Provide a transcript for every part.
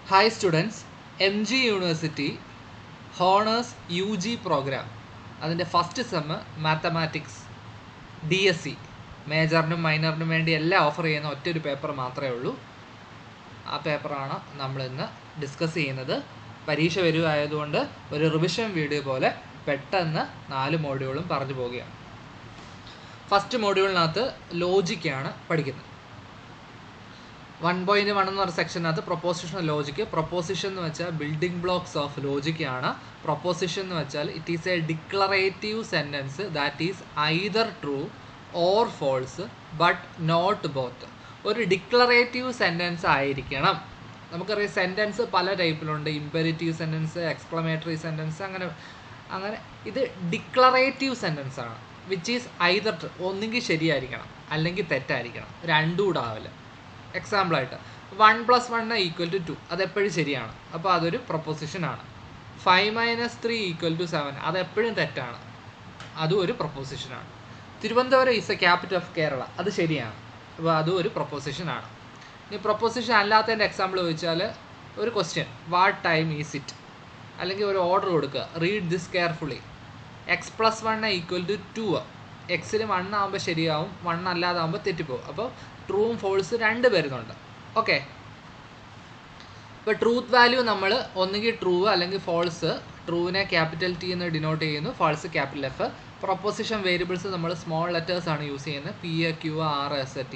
Hi students, MG University Honors UG program. അതിൻ്റെ first sem mathematics DSC മേജറിനും മൈനറിനും വേണ്ടി എല്ലാം offer ചെയ്യുന്ന ഒറ്റൊരു പേപ്പർ മാത്രമേ ഉള്ളൂ. ആ പേപ്പറാണ് നമ്മളിന്ന് ഡിസ്കസ് ചെയ്യുന്നത്. പരീക്ഷ വരുവായതുകൊണ്ട് ഒരു റിവിഷൻ വീഡിയോ പോലെ പെട്ടെന്ന് 4 മോഡ്യൂളും പറഞ്ഞു പോവുകയാണ്. ഫസ്റ്റ് മോഡ്യൂളിനകത്ത് ലോജിക്കാണ് പഠിക്കുന്നത്. 1.1 എന്ന് പറഞ്ഞ സെക്ഷനകത്ത് പ്രൊപ്പോസിഷണൽ ലോജിക്ക്. പ്രൊപ്പോസിഷൻ എന്ന് വെച്ചാൽ ബിൽഡിംഗ് ബ്ലോക്സ് ഓഫ് ലോജിക്കാണ്. പ്രൊപ്പോസിഷൻ എന്ന് വെച്ചാൽ it is a declarative sentence that is either true or false but not both. ഒരു ഡിക്ലറേറ്റീവ് സെൻറ്റൻസ് ആയിരിക്കണം. നമുക്കറിയാം സെൻറ്റൻസ് പല ടൈപ്പിലുണ്ട്. ഇമ്പെരേറ്റീവ് സെൻറ്റൻസ്, എക്സ്ക്ലമേറ്ററി സെൻറ്റൻസ്, അങ്ങനെ ഇത് ഡിക്ലറേറ്റീവ് സെൻറ്റൻസ് ആണ്. വിച്ച് ഈസ് ഐദർ ഒന്നുകിൽ ശരിയായിരിക്കണം അല്ലെങ്കിൽ തെറ്റായിരിക്കണം, രണ്ടും കൂടെ ആവില്ല. എക്സാമ്പിളായിട്ട് 1 + 1 = 2 അതെപ്പോഴും ശരിയാണ്, അപ്പോൾ അതൊരു പ്രൊപ്പോസിഷനാണ്. 5 - 3 = 7 അതെപ്പോഴും തെറ്റാണ്, അതും ഒരു പ്രൊപ്പോസിഷനാണ്. Thiruvananthapuram is a capital of Kerala അത് ശരിയാണ്, അപ്പോൾ അതും ഒരു പ്രൊപ്പോസിഷനാണ്. ഇനി പ്രൊപ്പോസിഷൻ അല്ലാത്തതിൻ്റെ എക്സാമ്പിൾ ചോദിച്ചാൽ ഒരു question what time is it, അല്ലെങ്കിൽ ഒരു ഓർഡർ കൊടുക്കുക റീഡ് ദിസ് കെയർഫുള്ളി. x + 1 = 2 എക്സിൽ 1 ആകുമ്പോൾ ശരിയാവും, 1 അല്ലാതാകുമ്പോൾ തെറ്റിപ്പോവും. അപ്പോൾ ട്രൂവും ഫോൾസ് രണ്ട് വരുന്നുണ്ട്. ഓക്കെ, ഇപ്പോൾ ട്രൂത്ത് വാല്യൂ നമ്മൾ ഒന്നുകിൽ ട്രൂ അല്ലെങ്കിൽ ഫോൾസ്. ട്രൂവിനെ ക്യാപിറ്റൽ T എന്ന് ഡിനോട്ട് ചെയ്യുന്നു, false capital F. Proposition variables നമ്മൾ സ്മോൾ ലെറ്റേഴ്സ് ആണ് യൂസ് ചെയ്യുന്നത്, P, Q, R, S, T.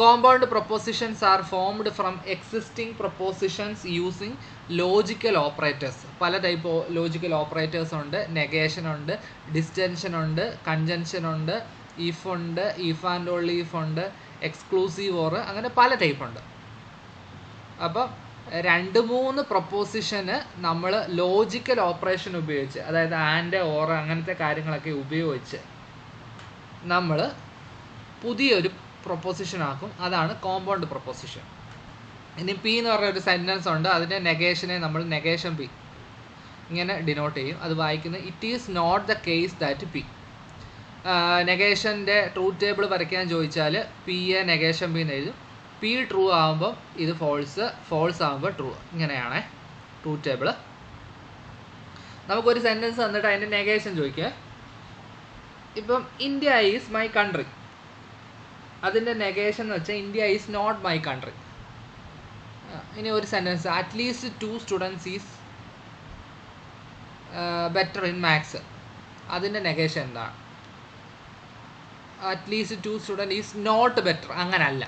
Compound propositions are formed from existing propositions using logical operators. പല ടൈപ്പ് ലോജിക്കൽ ഓപ്പറേറ്റേഴ്സ് ഉണ്ട്. Negation ഉണ്ട്, disjunction ഉണ്ട്, conjunction ഉണ്ട്, ഇഫ് ഉണ്ട്, ഇഫ് ആൻഡ് ഓൺലി ഇഫ് ഉണ്ട്, എക്സ്ക്ലൂസീവ് ഓർ, അങ്ങനെ പല ടൈപ്പ് ഉണ്ട്. അപ്പം 2-3 പ്രൊപ്പോസിഷന് നമ്മൾ ലോജിക്കൽ ഓപ്പറേഷൻ ഉപയോഗിച്ച്, അതായത് ആൻഡ് ഓർ അങ്ങനത്തെ കാര്യങ്ങളൊക്കെ ഉപയോഗിച്ച് നമ്മൾ പുതിയൊരു പ്രൊപ്പോസിഷൻ ആക്കും. അതാണ് കോമ്പൗണ്ട് പ്രൊപ്പോസിഷൻ. ഇനി P എന്ന് പറഞ്ഞ ഒരു സെൻറ്റൻസ് ഉണ്ട്, അതിൻ്റെ നെഗേഷനെ നമ്മൾ നെഗേഷൻ P ഇങ്ങനെ ഡിനോട്ട് ചെയ്യും. അത് വായിക്കുന്നത് it is not the case that P. നെഗേഷൻ്റെ ട്രൂത്ത് ടേബിൾ വരയ്ക്കാൻ ചോദിച്ചാൽ P നെഗേഷൻ P എന്ന് എഴുതും. P ട്രൂ ആകുമ്പം ഇത് ഫോൾസ്, ഫോൾസ് ആകുമ്പോൾ ട്രൂ. ഇങ്ങനെയാണ് ട്രൂത്ത് ടേബിൾ. നമുക്കൊരു സെൻറ്റൻസ് തന്നിട്ട് അതിൻ്റെ നെഗേഷൻ ചോദിക്കുക. ഇപ്പം ഇന്ത്യ ഈസ് മൈ കൺട്രി, അതിൻ്റെ നെഗേഷൻ എന്ന് വെച്ചാൽ India is not my country. ഇനി ഒരു sentence at least 2 students is better in maths, അതിൻ്റെ നെഗേഷൻ എന്താണ്? At least 2 student is not better, അങ്ങനല്ല.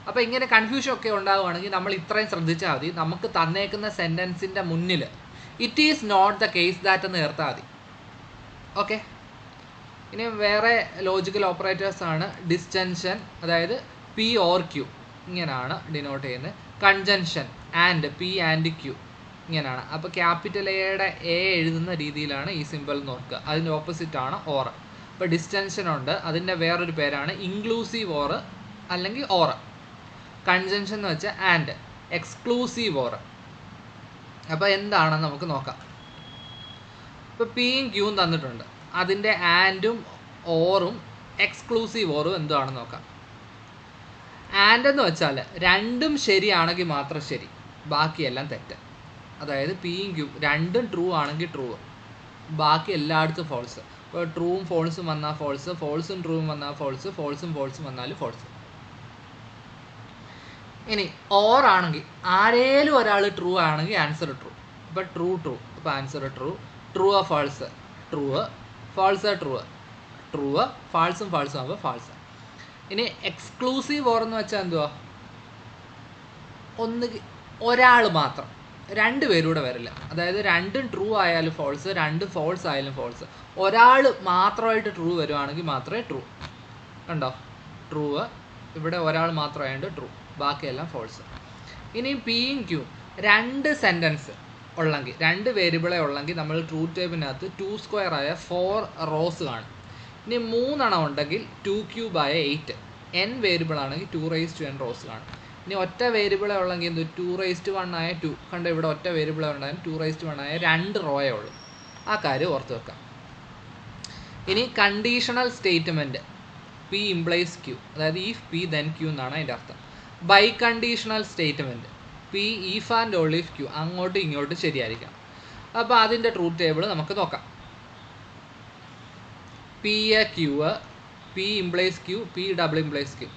അപ്പോൾ ഇങ്ങനെ കൺഫ്യൂഷൻ ഒക്കെ ഉണ്ടാവുകയാണെങ്കിൽ നമ്മൾ ഇത്രയും ശ്രദ്ധിച്ചാൽ മതി. നമുക്ക് തന്നേക്കുന്ന സെൻറ്റൻസിൻ്റെ മുന്നിൽ it is not the case that എന്ന് ചേർത്താൽ മതി. ഓക്കെ, ഇനി വേറെ ലോജിക്കൽ ഓപ്പറേറ്റേഴ്സ് ആണ്. ഡിസ്റ്റൻഷൻ, അതായത് P ഓർ Q ഇങ്ങനെയാണ് ഡിനോട്ട് ചെയ്യുന്നത്. Congestion and P and Q ഇങ്ങനെയാണ്. അപ്പോൾ ക്യാപിറ്റൽ എയുടെ A എഴുതുന്ന രീതിയിലാണ് ഈ സിമ്പിൾ എന്ന് ഓർക്കുക. അതിൻ്റെ ഓപ്പോസിറ്റ് ആണ് ഓർ. ഇപ്പോൾ ഡിസ്റ്റൻഷൻ ഉണ്ട്, അതിൻ്റെ വേറൊരു പേരാണ് ഇൻക്ലൂസീവ് ഓർ അല്ലെങ്കിൽ ഓർ. കൺജൻഷൻ എന്ന് വെച്ചാൽ ആൻഡ്, എക്സ്ക്ലൂസീവ് ഓർ. അപ്പോൾ എന്താണെന്ന് നമുക്ക് നോക്കാം. ഇപ്പോൾ Pയും Qയും തന്നിട്ടുണ്ട്, അതിൻ്റെ ആൻഡും ഓറും എക്സ്ക്ലൂസീവ് ഓറും എന്താണെന്ന് നോക്കാം. ആൻഡ് എന്ന് വെച്ചാൽ രണ്ടും ശരിയാണെങ്കിൽ മാത്രം ശരി, ബാക്കിയെല്ലാം തെറ്റ്. അതായത് Pയും Qയും രണ്ടും ട്രൂ ആണെങ്കിൽ ട്രൂ, ബാക്കി എല്ലായിടത്തും ഫോൾസ്. ഇപ്പോൾ ട്രൂവും ഫോൾസും വന്നാൽ ഫോൾസ്, ഫോൾസും ട്രൂവും വന്നാൽ ഫോൾസ്, ഫോൾസും ഫോൾസും വന്നാൽ ഫോൾസ്. ഇനി ഓർ ആണെങ്കിൽ ആരേലും ഒരാൾ ട്രൂ ആണെങ്കിൽ ആൻസർ ട്രൂ. ഇപ്പോൾ ട്രൂ ട്രൂ, ഇപ്പോൾ ആൻസർ ട്രൂ. ട്രൂ ആ false, true. False true, true. ഫാൾസും ഫാൾസും ആകുമ്പോൾ ഫാൾസ്. ഇനി എക്സ്ക്ലൂസീവ് ഓർ എന്ന് വെച്ചാൽ എന്തുവാ? ഒരാൾ മാത്രം, 2 പേരൂടെ വരില്ല. അതായത് രണ്ടും ട്രൂ ആയാലും ഫോൾസ്, 2 ഫോൾസ് ആയാലും ഫോൾസ്. ഒരാൾ മാത്രമായിട്ട് ട്രൂ വരുവാണെങ്കിൽ മാത്രമേ ട്രൂ. കണ്ടോ, ട്രൂ. ഇവിടെ ഒരാൾ മാത്രമായിട്ട് ട്രൂ, ബാക്കിയെല്ലാം ഫോൾസ്. ഇനി Pയും Qയും 2 സെൻറ്റൻസ് ഉള്ളെങ്കിൽ, 2 വേരിയബിളെ ഉള്ളെങ്കിൽ നമ്മൾ ട്രൂത്ത് ടേബിളിനകത്ത് 2² ആയ 4 റോസ് കാണും. ഇനി 3 എണ്ണം ഉണ്ടെങ്കിൽ 2³ ആയ 8. n വേരിയബിൾ ആണെങ്കിൽ 2n റോസ് കാണും. ഇനി ഒറ്റ വേരിയബിളെ ഉള്ളെങ്കിൽ എന്ത്? 2:1 ആയ 2. കണ്ടോ, ഇവിടെ ഒറ്റ വേരിയബിളെ ഉണ്ടായാലും 2:1 ആയ 2 റോയേ ഉള്ളൂ. ആ കാര്യം ഓർത്ത് വെക്കാം. ഇനി conditional statement P implies Q, അതായത് if P then Q എന്നാണ് അതിൻ്റെ അർത്ഥം. Biconditional statement p if and only if q അങ്ങോട്ടും ഇങ്ങോട്ടും ശരിയായിരിക്കണം. അപ്പോൾ അതിൻ്റെ ട്രൂത്ത് ടേബിൾ നമുക്ക് നോക്കാം. P a q, p implies q, p double implies q.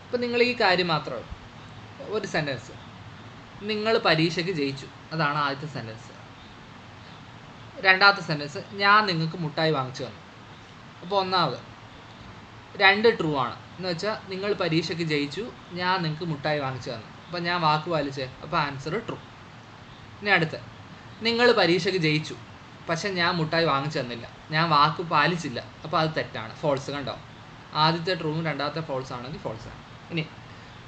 അപ്പോൾ നിങ്ങൾ ഈ കാര്യം മാത്രമേ ഒരു സെൻറ്റൻസ്, നിങ്ങൾ പരീക്ഷയ്ക്ക് ജയിച്ചു, അതാണ് ആദ്യത്തെ സെൻറ്റൻസ്. രണ്ടാമത്തെ സെൻറ്റൻസ്, ഞാൻ നിങ്ങൾക്ക് മുട്ടായി വാങ്ങിച്ചു തന്നു. അപ്പോൾ ഒന്നാമത് 2 ട്രൂ ആണ് എന്ന് വെച്ചാൽ നിങ്ങൾ പരീക്ഷയ്ക്ക് ജയിച്ചു, ഞാൻ നിങ്ങൾക്ക് മുട്ടായി വാങ്ങിച്ചു തന്നു. അപ്പോൾ ഞാൻ വാക്ക് പാലിച്ചേ, അപ്പോൾ ആൻസർ ട്രൂ. ഇനി അടുത്ത, നിങ്ങൾ പരീക്ഷയ്ക്ക് ജയിച്ചു പക്ഷെ ഞാൻ മുട്ടായി വാങ്ങിച്ചു തന്നില്ല, ഞാൻ വാക്ക് പാലിച്ചില്ല, അപ്പോൾ അത് തെറ്റാണ്, ഫോൾസ്. കണ്ടോ, ആദ്യത്തെ ട്രൂവും രണ്ടാമത്തെ ഫോൾസ് ആണെങ്കിൽ ഫോൾസ് ആണ്. ഇനി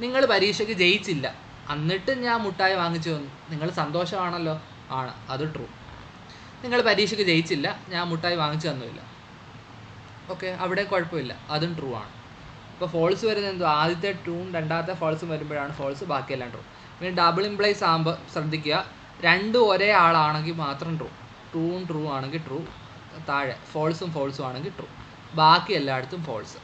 നിങ്ങൾ പരീക്ഷയ്ക്ക് ജയിച്ചില്ല എന്നിട്ട് ഞാൻ മുട്ടായി വാങ്ങിച്ചു തന്നു, നിങ്ങൾ സന്തോഷമാണല്ലോ, ആണ്, അത് ട്രൂ. നിങ്ങൾ പരീക്ഷയ്ക്ക് ജയിച്ചില്ല, ഞാൻ മുട്ടായി വാങ്ങിച്ചു തന്നില്ല, ഓക്കെ, അവിടെ കുഴപ്പമില്ല, അതും ട്രൂ ആണ്. ഇപ്പോൾ ഫോൾസ് വരുന്നത് എന്തോ ആദ്യത്തെ ട്രൂവും രണ്ടാമത്തെ ഫോൾസും വരുമ്പോഴാണ് ഫോൾസ്, ബാക്കിയെല്ലാം ട്രൂ. പിന്നെ ഡബിൾ ഇംപ്ലൈസ് ആകുമ്പോൾ ശ്രദ്ധിക്കുക, രണ്ടും ഒരേ ആളാണെങ്കിൽ മാത്രം ട്രൂ, ട്രൂവും ട്രൂ ആണെങ്കിൽ ട്രൂ, താഴെ ഫോൾസും ഫോൾസും ആണെങ്കിൽ ട്രൂ, ബാക്കി എല്ലായിടത്തും ഫോൾസ്.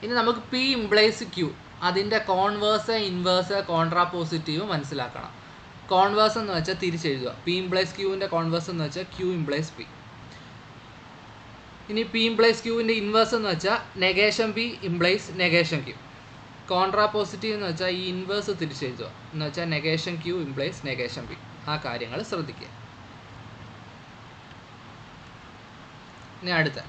ഇനി നമുക്ക് പി ഇംപ്ലൈസ് ക്യൂ, അതിൻ്റെ കോൺവേഴ്സ്, ഇൻവേഴ്സ്, കോൺട്രാപോസിറ്റീവ് മനസ്സിലാക്കണം. കോൺവേഴ്സ് എന്ന് വെച്ചാൽ തിരിച്ചെഴുതുക, പി ഇംപ്ലൈസ് ക്യൂവിൻ്റെ കോൺവേഴ്സ് എന്ന് വെച്ചാൽ ക്യൂ ഇംപ്ലൈസ് പി. ഇനി പി ഇംപ്ലൈസ് ക്യൂവിൻ്റെ ഇൻവേഴ്സ് എന്ന് വെച്ചാൽ negation P implies negation q. Contrapositive എന്ന് വെച്ചാൽ ഈ ഇൻവേഴ്സ് തിരിച്ചെഴുതുക എന്ന് വെച്ചാൽ negation Q implies negation p. ആ കാര്യങ്ങൾ ശ്രദ്ധിക്കുക. ഇനി അടുത്ത,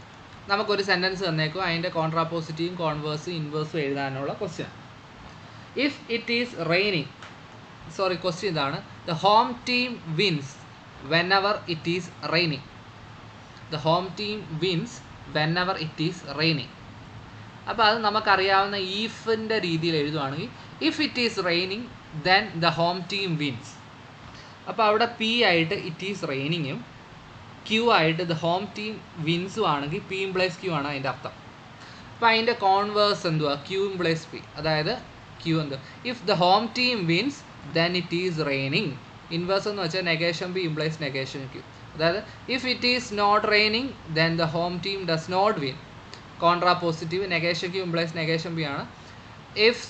നമുക്കൊരു സെൻറ്റൻസ് തന്നേക്കും, അതിൻ്റെ കോൺട്രാപോസിറ്റീവും കോൺവേഴ്സും ഇൻവേഴ്സും എഴുതാനുള്ള question. If it is raining, question ഇതാണ്, the home team wins whenever it is raining. The home team wins whenever it is raining. അപ്പോൾ അത് നമുക്കറിയാവുന്ന ഈഫിൻ്റെ രീതിയിൽ എഴുതുവാണെങ്കിൽ, if it is raining then the home team wins. അപ്പോൾ അവിടെ P ആയിട്ട് ഇറ്റ് ഈസ് റെയിനിങ്ങും ക്യൂ ആയിട്ട് ദ ഹോം ടീം വിൻസും ആണെങ്കിൽ പി ഇംപ്ലൈസ് ക്യൂ ആണ് അതിൻ്റെ അർത്ഥം. അപ്പോൾ അതിൻ്റെ കോൺവേഴ്സ് എന്തുവാ, ക്യൂ ഇംപ്ലൈസ് പി. അതായത് ക്യൂ എന്തുവാ, if the home team wins then it is raining. Inverse എന്ന് വെച്ചാൽ negation P implies negation Q. അതായത് if it is not raining then the home team does not win. Contrapositive negation Q implies negation P ആണ്. If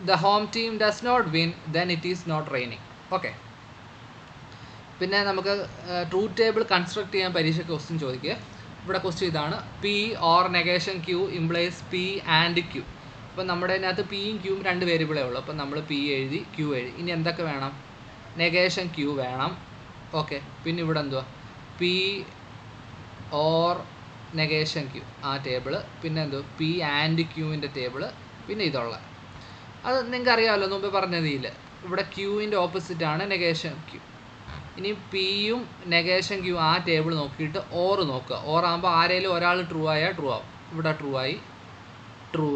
the home team does not win then it is not raining. Okay. പിന്നെ നമുക്ക് truth table construct ചെയ്യാൻ പരീക്ഷയ്ക്ക് question ചോദിക്കുക. ഇവിടെ question ഇതാണ്, p or negation Q implies p and q. അപ്പോൾ നമ്മുടെ അതിനകത്ത് പിയും ക്യൂവും 2 വേരിയബിളേ ഉള്ളൂ. അപ്പോൾ നമ്മൾ പി എഴുതി, ക്യൂ എഴുതി. ഇനി എന്തൊക്കെ വേണം, നെഗേഷൻ ക്യൂ വേണം, ഓക്കെ. പിന്നെ ഇവിടെ എന്തുവാ, പി ഓർ നെഗേഷൻ ക്യൂ ആ ടേബിള്, പിന്നെ എന്തോ പി ആൻഡ് ക്യൂവിൻ്റെ ടേബിള്, പിന്നെ ഇതുള്ള അത് നിങ്ങൾക്ക് അറിയാമല്ലോ, മുമ്പ് പറഞ്ഞതില്ല. ഇവിടെ ക്യൂവിൻ്റെ ഓപ്പോസിറ്റാണ് നെഗേഷൻ ക്യൂ. ഇനി പിയും നെഗേഷൻ ക്യൂ ആ ടേബിൾ നോക്കിയിട്ട് ഓർ നോക്കുക. ഓർ ആകുമ്പോൾ ആരെങ്കിലും ഒരാൾ ട്രൂ ആയാൽ ട്രൂ ആവും. ഇവിടെ ട്രൂ ആയി, ട്രൂ.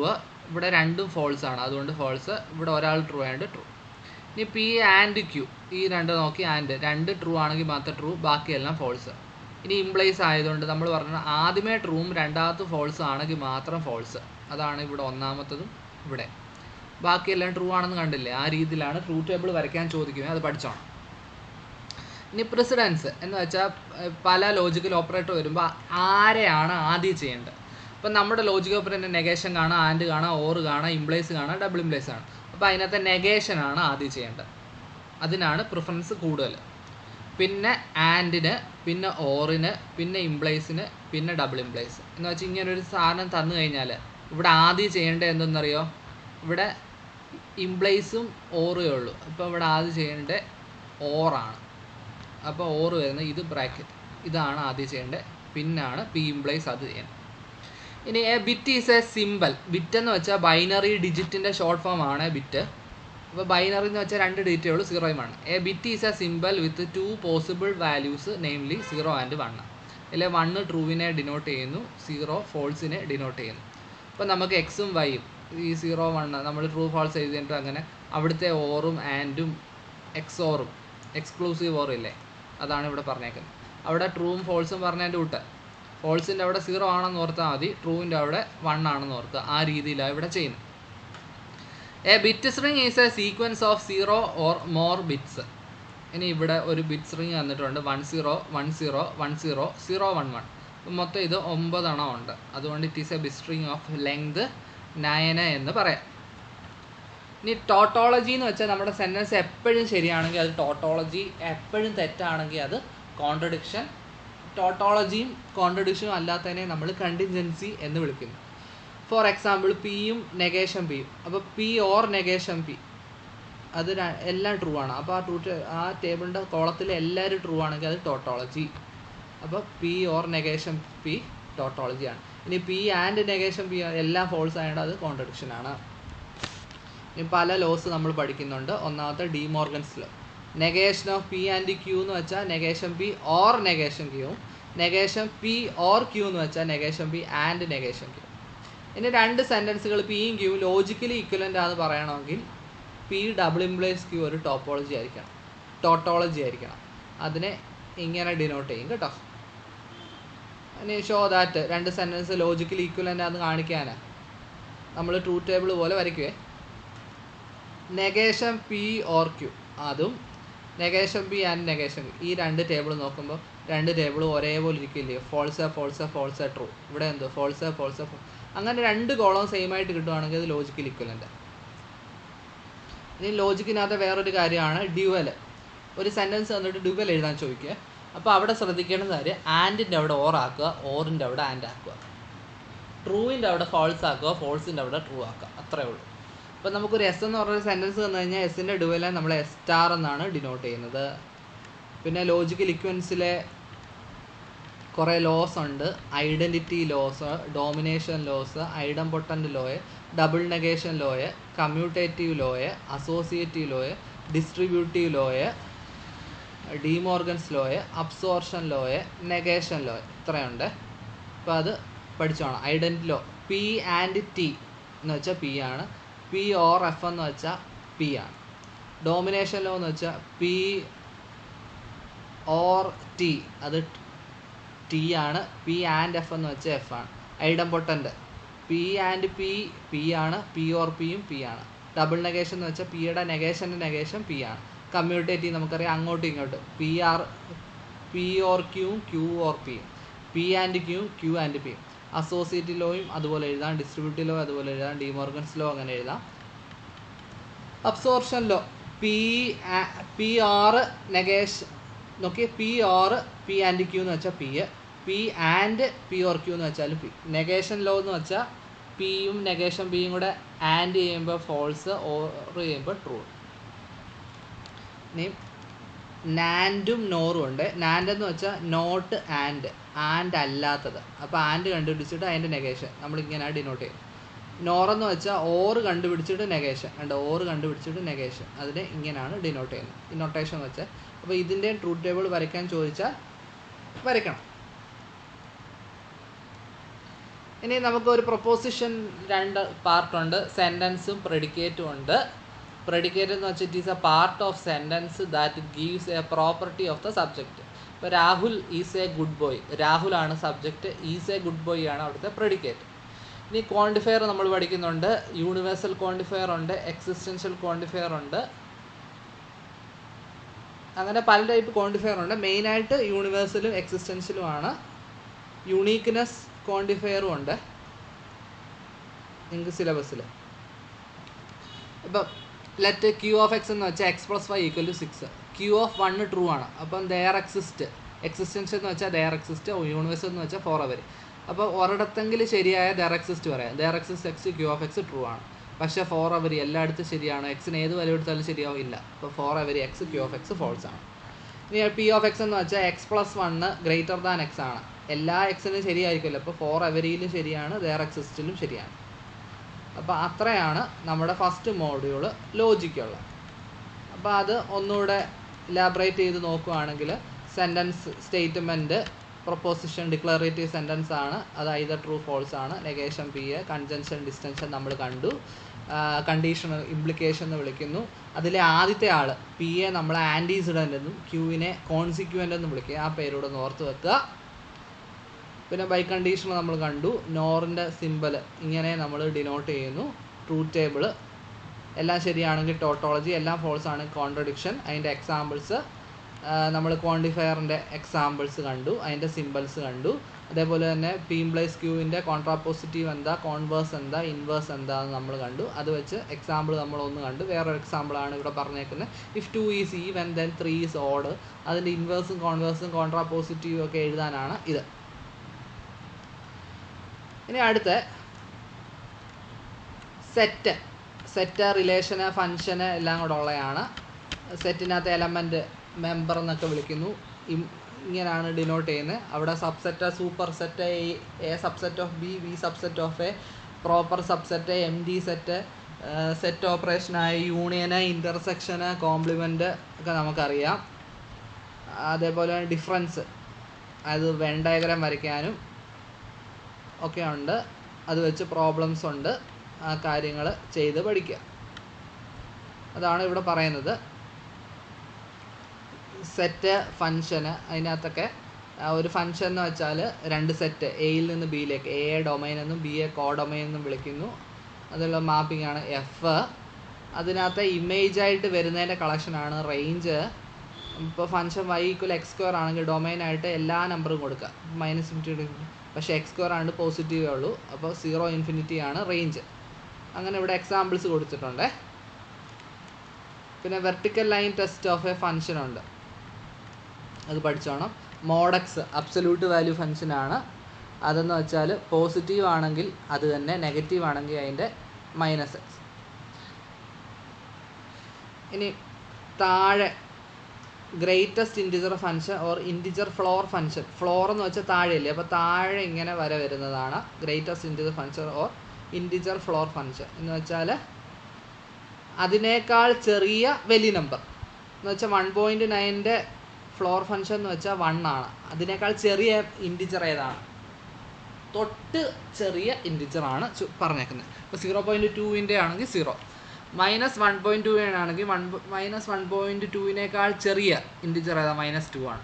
ഇവിടെ രണ്ടും ഫോൾസ് ആണ്, അതുകൊണ്ട് ഫോൾസ്. ഇവിടെ ഒരാൾ ട്രൂ ആയതുകൊണ്ട് ട്രൂ. ഇനി പി ആൻഡ് ക്യൂ, ഈ 2 നോക്കി, ആൻഡ് 2 ട്രൂ ആണെങ്കിൽ മാത്രം ട്രൂ, ബാക്കിയെല്ലാം ഫോൾസ്. ഇനി ഇംപ്ലൈസ് ആയതുകൊണ്ട് നമ്മൾ പറഞ്ഞത് ആദ്യമേ ട്രൂവും രണ്ടാമത്തെ ഫോൾസ് ആണെങ്കിൽ മാത്രം ഫോൾസ്. അതാണ് ഇവിടെ ഒന്നാമത്തതും ഇവിടെ. ബാക്കിയെല്ലാം ട്രൂ ആണെന്ന് കണ്ടില്ലേ, ആ രീതിയിലാണ് ട്രൂത്ത് ടേബിൾ വരയ്ക്കാൻ ചോദിക്കുന്നത്, അത് പഠിച്ചോണം. ഇനി പ്രസിഡൻസ് എന്ന് വെച്ചാൽ പല ലോജിക്കൽ ഓപ്പറേറ്റർ വരുമ്പോൾ ആരെയാണ് ആദ്യം ചെയ്യേണ്ടത്. അപ്പം നമ്മുടെ ലോജിക്കൽ ഓപ്പറേറ്റർ നെഗേഷൻ കാണാം, ആൻഡ് കാണാം, ഓർ കാണാം, ഇംപ്ലൈസ് കാണാം, ഡബിൾ ഇംപ്ലൈസ് കാണാം. അപ്പോൾ അതിനകത്ത് നെഗേഷനാണ് ആദ്യം ചെയ്യേണ്ടത്, അതിനാണ് പ്രിഫറൻസ് കൂടുതൽ. പിന്നെ ആൻഡിന്, പിന്നെ ഓറിന്, പിന്നെ ഇംപ്ലൈസിന്, പിന്നെ ഡബിൾ ഇംപ്ലൈസ്. എന്ന് വെച്ചാൽ ഇങ്ങനൊരു സാധനം തന്നു കഴിഞ്ഞാൽ ഇവിടെ ആദ്യം ചെയ്യേണ്ടത് എന്തെന്നറിയോ, ഇവിടെ ഇംപ്ലൈസും ഓറേ ഉള്ളൂ. അപ്പോൾ ഇവിടെ ആദ്യം ചെയ്യേണ്ടത് ഓറാണ്. അപ്പോൾ ഓർ വരുന്നത് ഇത് ബ്രാക്കറ്റ്, ഇതാണ് ആദ്യം ചെയ്യേണ്ടത്. പിന്നാണ് പി ഇംപ്ലൈസ് അത് ചെയ്യേണ്ടത്. ഇനി A bit is A simple. Bit എന്ന് വെച്ചാൽ ബൈനറി ഡിജിറ്റിൻ്റെ ഷോർട്ട് ഫോം ആണ് ബിറ്റ്. അപ്പോൾ ബൈനറി എന്ന് വെച്ചാൽ 2 ഡിജിറ്റേ ഉള്ളൂ, 0 A bit is A simple with 2 possible values, namely 0 and 1. അല്ലെ 1 ട്രൂവിനെ ഡിനോട്ട് ചെയ്യുന്നു, 0 ഫോൾസിനെ ഡിനോട്ട് ചെയ്യുന്നു. അപ്പോൾ നമുക്ക് എക്സും വൈയും ഈ 0, 1 നമ്മൾ ട്രൂ ഫോൾസ് എഴുതിയിട്ട് അങ്ങനെ അവിടുത്തെ ഓറും ആൻഡും എക്സോറും എക്സ്ക്ലൂസീവ് ഓർ ഇല്ലേ, അതാണ് ഇവിടെ പറഞ്ഞേക്കുന്നത്. അവിടെ ട്രൂവും ഫോൾസും പറഞ്ഞതിൻ്റെ കൂട്ട് ഫോൾസിൻ്റെ അവിടെ 0 ആണെന്ന് ഓർത്താൽ മതി, ട്രൂവിൻ്റെ അവിടെ 1 ആണെന്ന് ഓർത്താൽ. ആ രീതിയിലാണ് ഇവിടെ ചെയ്യുന്നത്. A bit string is A sequence of 0 or more bits. ഇനി ഇവിടെ ഒരു ബിറ്റ് സ്ട്രിങ് തന്നിട്ടുണ്ട്, 1 0 1 0 1 0 0 1 1. മൊത്തം ഇത് 9 എണ്ണം ഉണ്ട്. അതുകൊണ്ട് it is A bit string of length 9 എന്ന് പറയാം. ഇനി ടോട്ടോളജി എന്ന് വെച്ചാൽ നമ്മുടെ സെൻറ്റൻസ് എപ്പോഴും ശരിയാണെങ്കിൽ അത് ടോട്ടോളജി, എപ്പോഴും തെറ്റാണെങ്കിൽ അത് കോൺട്രഡിക്ഷൻ. ടോട്ടോളജിയും കോൺട്രഡിക്ഷനും അല്ലാത്തതിനെ നമ്മൾ കണ്ടിൻജൻസി എന്ന് വിളിക്കുന്നു. ഫോർ എക്സാമ്പിൾ പിയും നെഗേഷൻ പിയും. അപ്പോൾ പി ഓർ നെഗേഷൻ പി അത് എല്ലാം ട്രൂ ആണ്. അപ്പോൾ ആ ടേബിളിൻ്റെ കോളത്തിൽ എല്ലാവരും ട്രൂ ആണെങ്കിൽ അത് ടോട്ടോളജി. അപ്പോൾ പി ഓർ നെഗേഷൻ പി ടോട്ടോളജിയാണ്. ഇനി പി ആൻഡ് നെഗേഷൻ പി എല്ലാം ഫോൾസ് ആയതുകൊണ്ട് അത് കോൺട്രഡിക്ഷനാണ്. ഇനി പല ലോസ് നമ്മൾ പഠിക്കുന്നുണ്ട്. ഒന്നാമത്തെ De Morgan's law. Negation of P and Q എന്ന് വെച്ചാൽ നെഗേഷൻ പി ഓർ നെഗേഷൻ ക്യൂവും, നെഗേഷൻ പി ഓർ ക്യൂ എന്ന് വെച്ചാൽ negation P and negation Q. ഇനി രണ്ട് സെൻറ്റൻസുകൾ പിയും ക്യൂവും ലോജിക്കലി ഈക്വലൻ്റ് ആണെന്ന് പറയണമെങ്കിൽ പി ഡബിൾ ഇംപ്ലൈസ് ക്യൂ ഒരു ടോപ്പോളജി ആയിരിക്കണം, ടോട്ടോളജി ആയിരിക്കണം. അതിനെ ഇങ്ങനെ ഡിനോട്ട് ചെയ്യും കേട്ടോ. ഇനി ഷോ ദാറ്റ് രണ്ട് സെൻറ്റൻസ് ലോജിക്കലി ഈക്വലൻ്റ് ആണെന്ന് കാണിക്കാനാണ് നമ്മൾ ട്രൂത്ത് ടേബിൾ പോലെ വരയ്ക്കുവേ. നെഗേഷൻ പി ഓർ ക്യൂ അതും negation P and negation Q, ഈ രണ്ട് ടേബിൾ നോക്കുമ്പോൾ രണ്ട് ടേബിളും ഒരേപോലെ ഇരിക്കില്ലേ? False false false true. ഇവിടെ എന്തോ ഫോൾസ് ഫോൾസ് അങ്ങനെ രണ്ട് കോളം സെയിം ആയിട്ട് കിട്ടുവാണെങ്കിൽ അത് ലോജിക്കൽ ഇക്വലൻ്റ്. ഇനി ലോജിക്കിനകത്ത് വേറൊരു കാര്യമാണ് ഡ്യുവൽ. ഒരു സെൻറ്റൻസ് തന്നിട്ട് ഡ്യുവൽ എഴുതാൻ ചോദിക്കുക. അപ്പോൾ അവിടെ ശ്രദ്ധിക്കേണ്ട കാര്യം ആൻഡിൻ്റെ അവിടെ ഓർ ആക്കുക, ഓറിൻ്റെ അവിടെ ആൻഡ് ആക്കുക, ട്രൂവിൻ്റെ അവിടെ ഫോൾസ് ആക്കുക, ഫോൾസിൻ്റെ അവിടെ ട്രൂ ആക്കുക, അത്രേ ഉള്ളൂ. അപ്പോൾ നമുക്കൊരു എസ് എന്ന് പറഞ്ഞൊരു സെൻറ്റൻസ് തന്നു കഴിഞ്ഞാൽ എസിൻ്റെ ഡ്യുവലെ നമ്മൾ എസ് സ്റ്റാർ എന്നാണ് ഡിനോട്ട് ചെയ്യുന്നത്. പിന്നെ ലോജിക്കൽ ഇക്വൻസിലെ കുറേ ലോസ് ഉണ്ട്. Identity laws, domination laws, idempotent law, double negation law, commutative law, associative law, distributive law, De Morgan's law, absorption law, negation law, ഇത്രയുണ്ട്. അപ്പോൾ അത് പഠിച്ചോണം. Identity law P and T എന്ന് വെച്ചാൽ പി ആണ്, പി ഓർ എഫ് എന്ന് വെച്ചാൽ പി ആണ്. ഡോമിനേഷൻ ലോ എന്ന് വെച്ചാൽ പി ഓർ ടി അത് ടി ആണ്, പി ആൻഡ് എഫ് എന്ന് വെച്ചാൽ എഫ് ആണ്. ഐഡംപൊട്ടൻ്റ് പി ആൻഡ് പി ആണ്, പി ഓർ പിയും പി ആണ്. ഡബിൾ നെഗേഷൻ എന്ന് വെച്ചാൽ പിയുടെ നെഗേഷൻ്റെ നെഗേഷൻ പി ആണ്. കമ്മ്യൂട്ടേറ്റീവ് നമുക്കറിയാം അങ്ങോട്ടും ഇങ്ങോട്ടും പി ഓർ ക്യൂവും ക്യൂ ഓർ പിയും, പി ആൻഡ് ക്യൂവും ക്യൂ ആൻഡ് പിയും. അസോസിയേറ്റീവ് ലോയും അതുപോലെ എഴുതാം, ഡിസ്ട്രിബ്യൂട്ടീവ് ലോ അതുപോലെ എഴുതാം, ഡിമോർഗൻസ് ലോ അങ്ങനെ എഴുതാം. Absorption law P or negation നോക്കി, P or P and Q എന്ന് വെച്ചാൽ P and P or Q എന്ന് വെച്ചാൽ പി. നെഗേഷൻ ലോ എന്ന് വെച്ചാൽ പിയും നെഗേഷൻ പിയും കൂടെ ആൻഡ് ചെയ്യുമ്പോൾ ഫോൾസ്, ഓർ ചെയ്യുമ്പോൾ ട്രൂ. ഇനി നാൻഡും നോറും ഉണ്ട്. നാൻഡ് എന്ന് വെച്ചാൽ നോട്ട് ആൻഡ് അല്ലാത്തത്. അപ്പോൾ ആൻഡ് കണ്ടുപിടിച്ചിട്ട് അതിൻ്റെ നെഗേഷൻ നമ്മളിങ്ങനെ ഡിനോട്ട് ചെയ്യും. നോറെന്ന് വെച്ചാൽ ഓറ് കണ്ടുപിടിച്ചിട്ട് നെഗേഷൻ, ഓറ് കണ്ടുപിടിച്ചിട്ട് നെഗേഷൻ, അതിനെ ഇങ്ങനെയാണ് ഡിനോട്ട് ചെയ്യുന്നത് ഈ നൊട്ടേഷൻ എന്ന് വെച്ചാൽ. അപ്പോൾ ഇതിൻ്റെ ട്രൂത്ത് ടേബിൾ വരയ്ക്കാൻ ചോദിച്ചാൽ വരയ്ക്കണം. ഇനി നമുക്കൊരു പ്രൊപ്പോസിഷൻ രണ്ട് പാർട്ടുണ്ട്, സെൻറ്റൻസും പ്രെഡിക്കേറ്റും ഉണ്ട്. പ്രെഡിക്കേറ്റ് എന്ന് വെച്ചാൽ it is a part of sentence that gives a property of the subject. ഇപ്പോൾ Rahul is a good boy, രാഹുലാണ് subject, is a good boy ആണ് അവിടുത്തെ പ്രെഡിക്കേറ്റ്. ഇനി ക്വാണ്ടിഫയർ നമ്മൾ പഠിക്കുന്നുണ്ട്. യൂണിവേഴ്സൽ ക്വാണ്ടിഫയർ ഉണ്ട്, എക്സിസ്റ്റൻഷ്യൽ ക്വാണ്ടിഫയർ ഉണ്ട്, അങ്ങനെ പല ടൈപ്പ് ക്വാണ്ടിഫയർ ഉണ്ട്. മെയിനായിട്ട് യൂണിവേഴ്സലും എക്സിസ്റ്റൻഷ്യലുമാണ്. യുണീക്ക്നെസ് ക്വാണ്ടിഫയറും ഉണ്ട് നിങ്ങൾക്ക് സിലബസിൽ. ഇപ്പം ലെറ്റ് ക്യൂ ഓഫ് എക്സ് എന്ന് വെച്ചാൽ x plus 5 = 6. Q of 1 true ആണ്. അപ്പം ദെയർ എക്സിസ്റ്റ്, എക്സിസ്റ്റൻഷ്യൽ എന്ന് വെച്ചാൽ ദെയർ എക്സിസ്റ്റ്, യൂണിവേഴ്സൽ എന്ന് വെച്ചാൽ ഫോർ എവർ. അപ്പോൾ ഒരിടത്തെങ്കിലും ശരിയായ ദെയർ എക്സിസ്റ്റ് പറയാം. There exist x q of x true ആണ്. പക്ഷേ ഫോർ എവർ എല്ലായിടത്തും ശരിയാണ്. എക്സിന് ഏത് വില എടുത്താലും ശരിയാവില്ല. അപ്പോൾ for every x q of x false ആണ്. ഇനി പി ഓഫ് എക്സ് എന്ന് വെച്ചാൽ x plus 1 greater than x ആണ്. എല്ലാ എക്സിനും ശരിയായിരിക്കുമല്ലോ. അപ്പോൾ ഫോർ എവരിയിലും ശരിയാണ്, ദെയർ എക്സിസ്റ്റിലും ശരിയാണ്. അപ്പോൾ അത്രയാണ് നമ്മുടെ ഫസ്റ്റ് മോഡ്യൂൾ ലോജിക്കുള്ള. അപ്പോൾ അത് ഒന്നുകൂടെ ഇലാബറേറ്റ് ചെയ്ത് നോക്കുകയാണെങ്കിൽ sentence statement proposition declarative sentence ആണ്. അത് ഐദർ ട്രൂ ഫോൾസ് ആണ്. നെഗേഷൻ പി എ, കൺജൻഷൻ ഡിസ്റ്റൻഷൻ നമ്മൾ കണ്ടു, കണ്ടീഷണൽ ഇംപ്ലിക്കേഷൻ എന്ന് വിളിക്കുന്നു. അതിലെ ആദ്യത്തെ ആൾ പി എ നമ്മൾ ആൻറ്റിസിഡൻ്റ് എന്നും ക്യൂവിനെ കോൺസിക്വൻ്റ് എന്നും വിളിക്കുക. ആ പേരോട് ഓർത്ത് വെക്കുക. പിന്നെ ബൈ കണ്ടീഷൻ നമ്മൾ കണ്ടു. നോറിൻ്റെ സിമ്പൽ ഇങ്ങനെ നമ്മൾ ഡിനോട്ട് ചെയ്യുന്നു. ട്രൂത്ത് ടേബിൾ എല്ലാം ശരിയാണെങ്കിൽ ടോട്ടോളജി, എല്ലാം ഫോൾസ് ആണ് കോൺട്രഡിക്ഷൻ. അതിൻ്റെ എക്സാമ്പിൾസ് നമ്മൾ ക്വാണ്ടിഫയറിൻ്റെ എക്സാമ്പിൾസ് കണ്ടു, അതിൻ്റെ സിമ്പിൾസ് കണ്ടു. അതേപോലെ തന്നെ പി ഇംപ്ലൈസ് ക്യൂവിൻ്റെ കോൺട്രാപോസിറ്റീവ് എന്താ, കോൺവേഴ്സ് എന്താ, ഇൻവേഴ്സ് എന്താന്ന് നമ്മൾ കണ്ടു. അത് വെച്ച് എക്സാമ്പിൾ നമ്മളൊന്ന് കണ്ടു. വേറൊരു എക്സാമ്പിളാണ് ഇവിടെ പറഞ്ഞേക്കുന്നത്. If 2 is even then 3 is odd. അതിൻ്റെ ഇൻവേഴ്സും കോൺവേഴ്സും കോൺട്രാപോസിറ്റീവും ഒക്കെ എഴുതാനാണ് ഇത്. ഇനി അടുത്ത സെറ്റ് റിലേഷന് ഫങ്ഷന് എല്ലാം കൂടെ ഉള്ളതാണ്. സെറ്റിനകത്ത് എലമെൻറ്റ് മെമ്പർ എന്നൊക്കെ വിളിക്കുന്നു. ഇങ്ങനെയാണ് ഡിനോട്ട് ചെയ്യുന്നത്. അവിടെ subset, super set, A subset of B, B subset of A, proper subset, empty set, set ഓപ്പറേഷനായ യൂണിയന്, ഇൻ്റർസെക്ഷന്, കോംപ്ലിമെൻറ്റ് ഒക്കെ നമുക്കറിയാം. അതേപോലെ ഡിഫറൻസ്, അത് വെൻ ഡയഗ്രാം വരയ്ക്കാനും ഒക്കെ ഉണ്ട്. അത് വെച്ച് പ്രോബ്ലംസ് ഉണ്ട്. ആ കാര്യങ്ങൾ ചെയ്ത് പഠിക്കുക. അതാണ് ഇവിടെ പറയുന്നത്. സെറ്റ്, ഫങ്ഷന്, അതിനകത്തൊക്കെ ഒരു ഫങ്ഷൻ എന്ന് വെച്ചാൽ 2 സെറ്റ്, എയിൽ നിന്ന് ബിയിലേക്ക്, എ ഡൊമൈൻ എന്നും ബി എ കോ ഡൊമൈൻ എന്നും വിളിക്കുന്നു. അതിലുള്ള മാപ്പിംഗ് ആണ് എഫ്. അതിനകത്ത് ഇമേജായിട്ട് വരുന്നതിൻ്റെ കളക്ഷനാണ് റേഞ്ച്. ഇപ്പോൾ ഫങ്ഷൻ y = x² ആണെങ്കിൽ ഡൊമൈനായിട്ട് എല്ലാ നമ്പറും കൊടുക്കുക, -∞, പക്ഷേ x² ആണ് പോസിറ്റീവേ ഉള്ളൂ. അപ്പോൾ 0 ∞ ആണ് റേഞ്ച്. അങ്ങനെ ഇവിടെ എക്സാമ്പിൾസ് കൊടുത്തിട്ടുണ്ട്. പിന്നെ vertical line test of a function ഉണ്ട്, അത് പഠിച്ചോണം. മോഡെക്സ് അബ്സല്യൂട്ട് വാല്യൂ ഫങ്ഷനാണ്. അതെന്ന് വെച്ചാൽ പോസിറ്റീവ് ആണെങ്കിൽ അത് തന്നെ, നെഗറ്റീവ് ആണെങ്കിൽ അതിൻ്റെ -x. ഇനി താഴെ greatest integer function or integer floor function. Floor എന്ന് വെച്ചാൽ താഴെയല്ലേ, അപ്പോൾ താഴെ ഇങ്ങനെ വരുന്നതാണ് greatest integer function or integer floor function. എന്ന് വെച്ചാൽ അതിനേക്കാൾ ചെറിയ വലിയ നമ്പർ എന്ന് വെച്ചാൽ 1.9ൻ്റെ ഫ്ലോർ ഫങ്ഷൻ എന്ന് വെച്ചാൽ 1 ആണ്. അതിനേക്കാൾ ചെറിയ ഇൻറ്റിജർ ഏതാണ്? തൊട്ട് ചെറിയ ഇൻറ്റിജറാണ് പറഞ്ഞേക്കുന്നത്. ഇപ്പോൾ 0.2ൻ്റെ ആണെങ്കിൽ 0, -1.2 ആണെങ്കിൽ -1.2നേക്കാൾ ചെറിയ ഇൻറ്റിജർ ഏതാ? -2 ആണ്.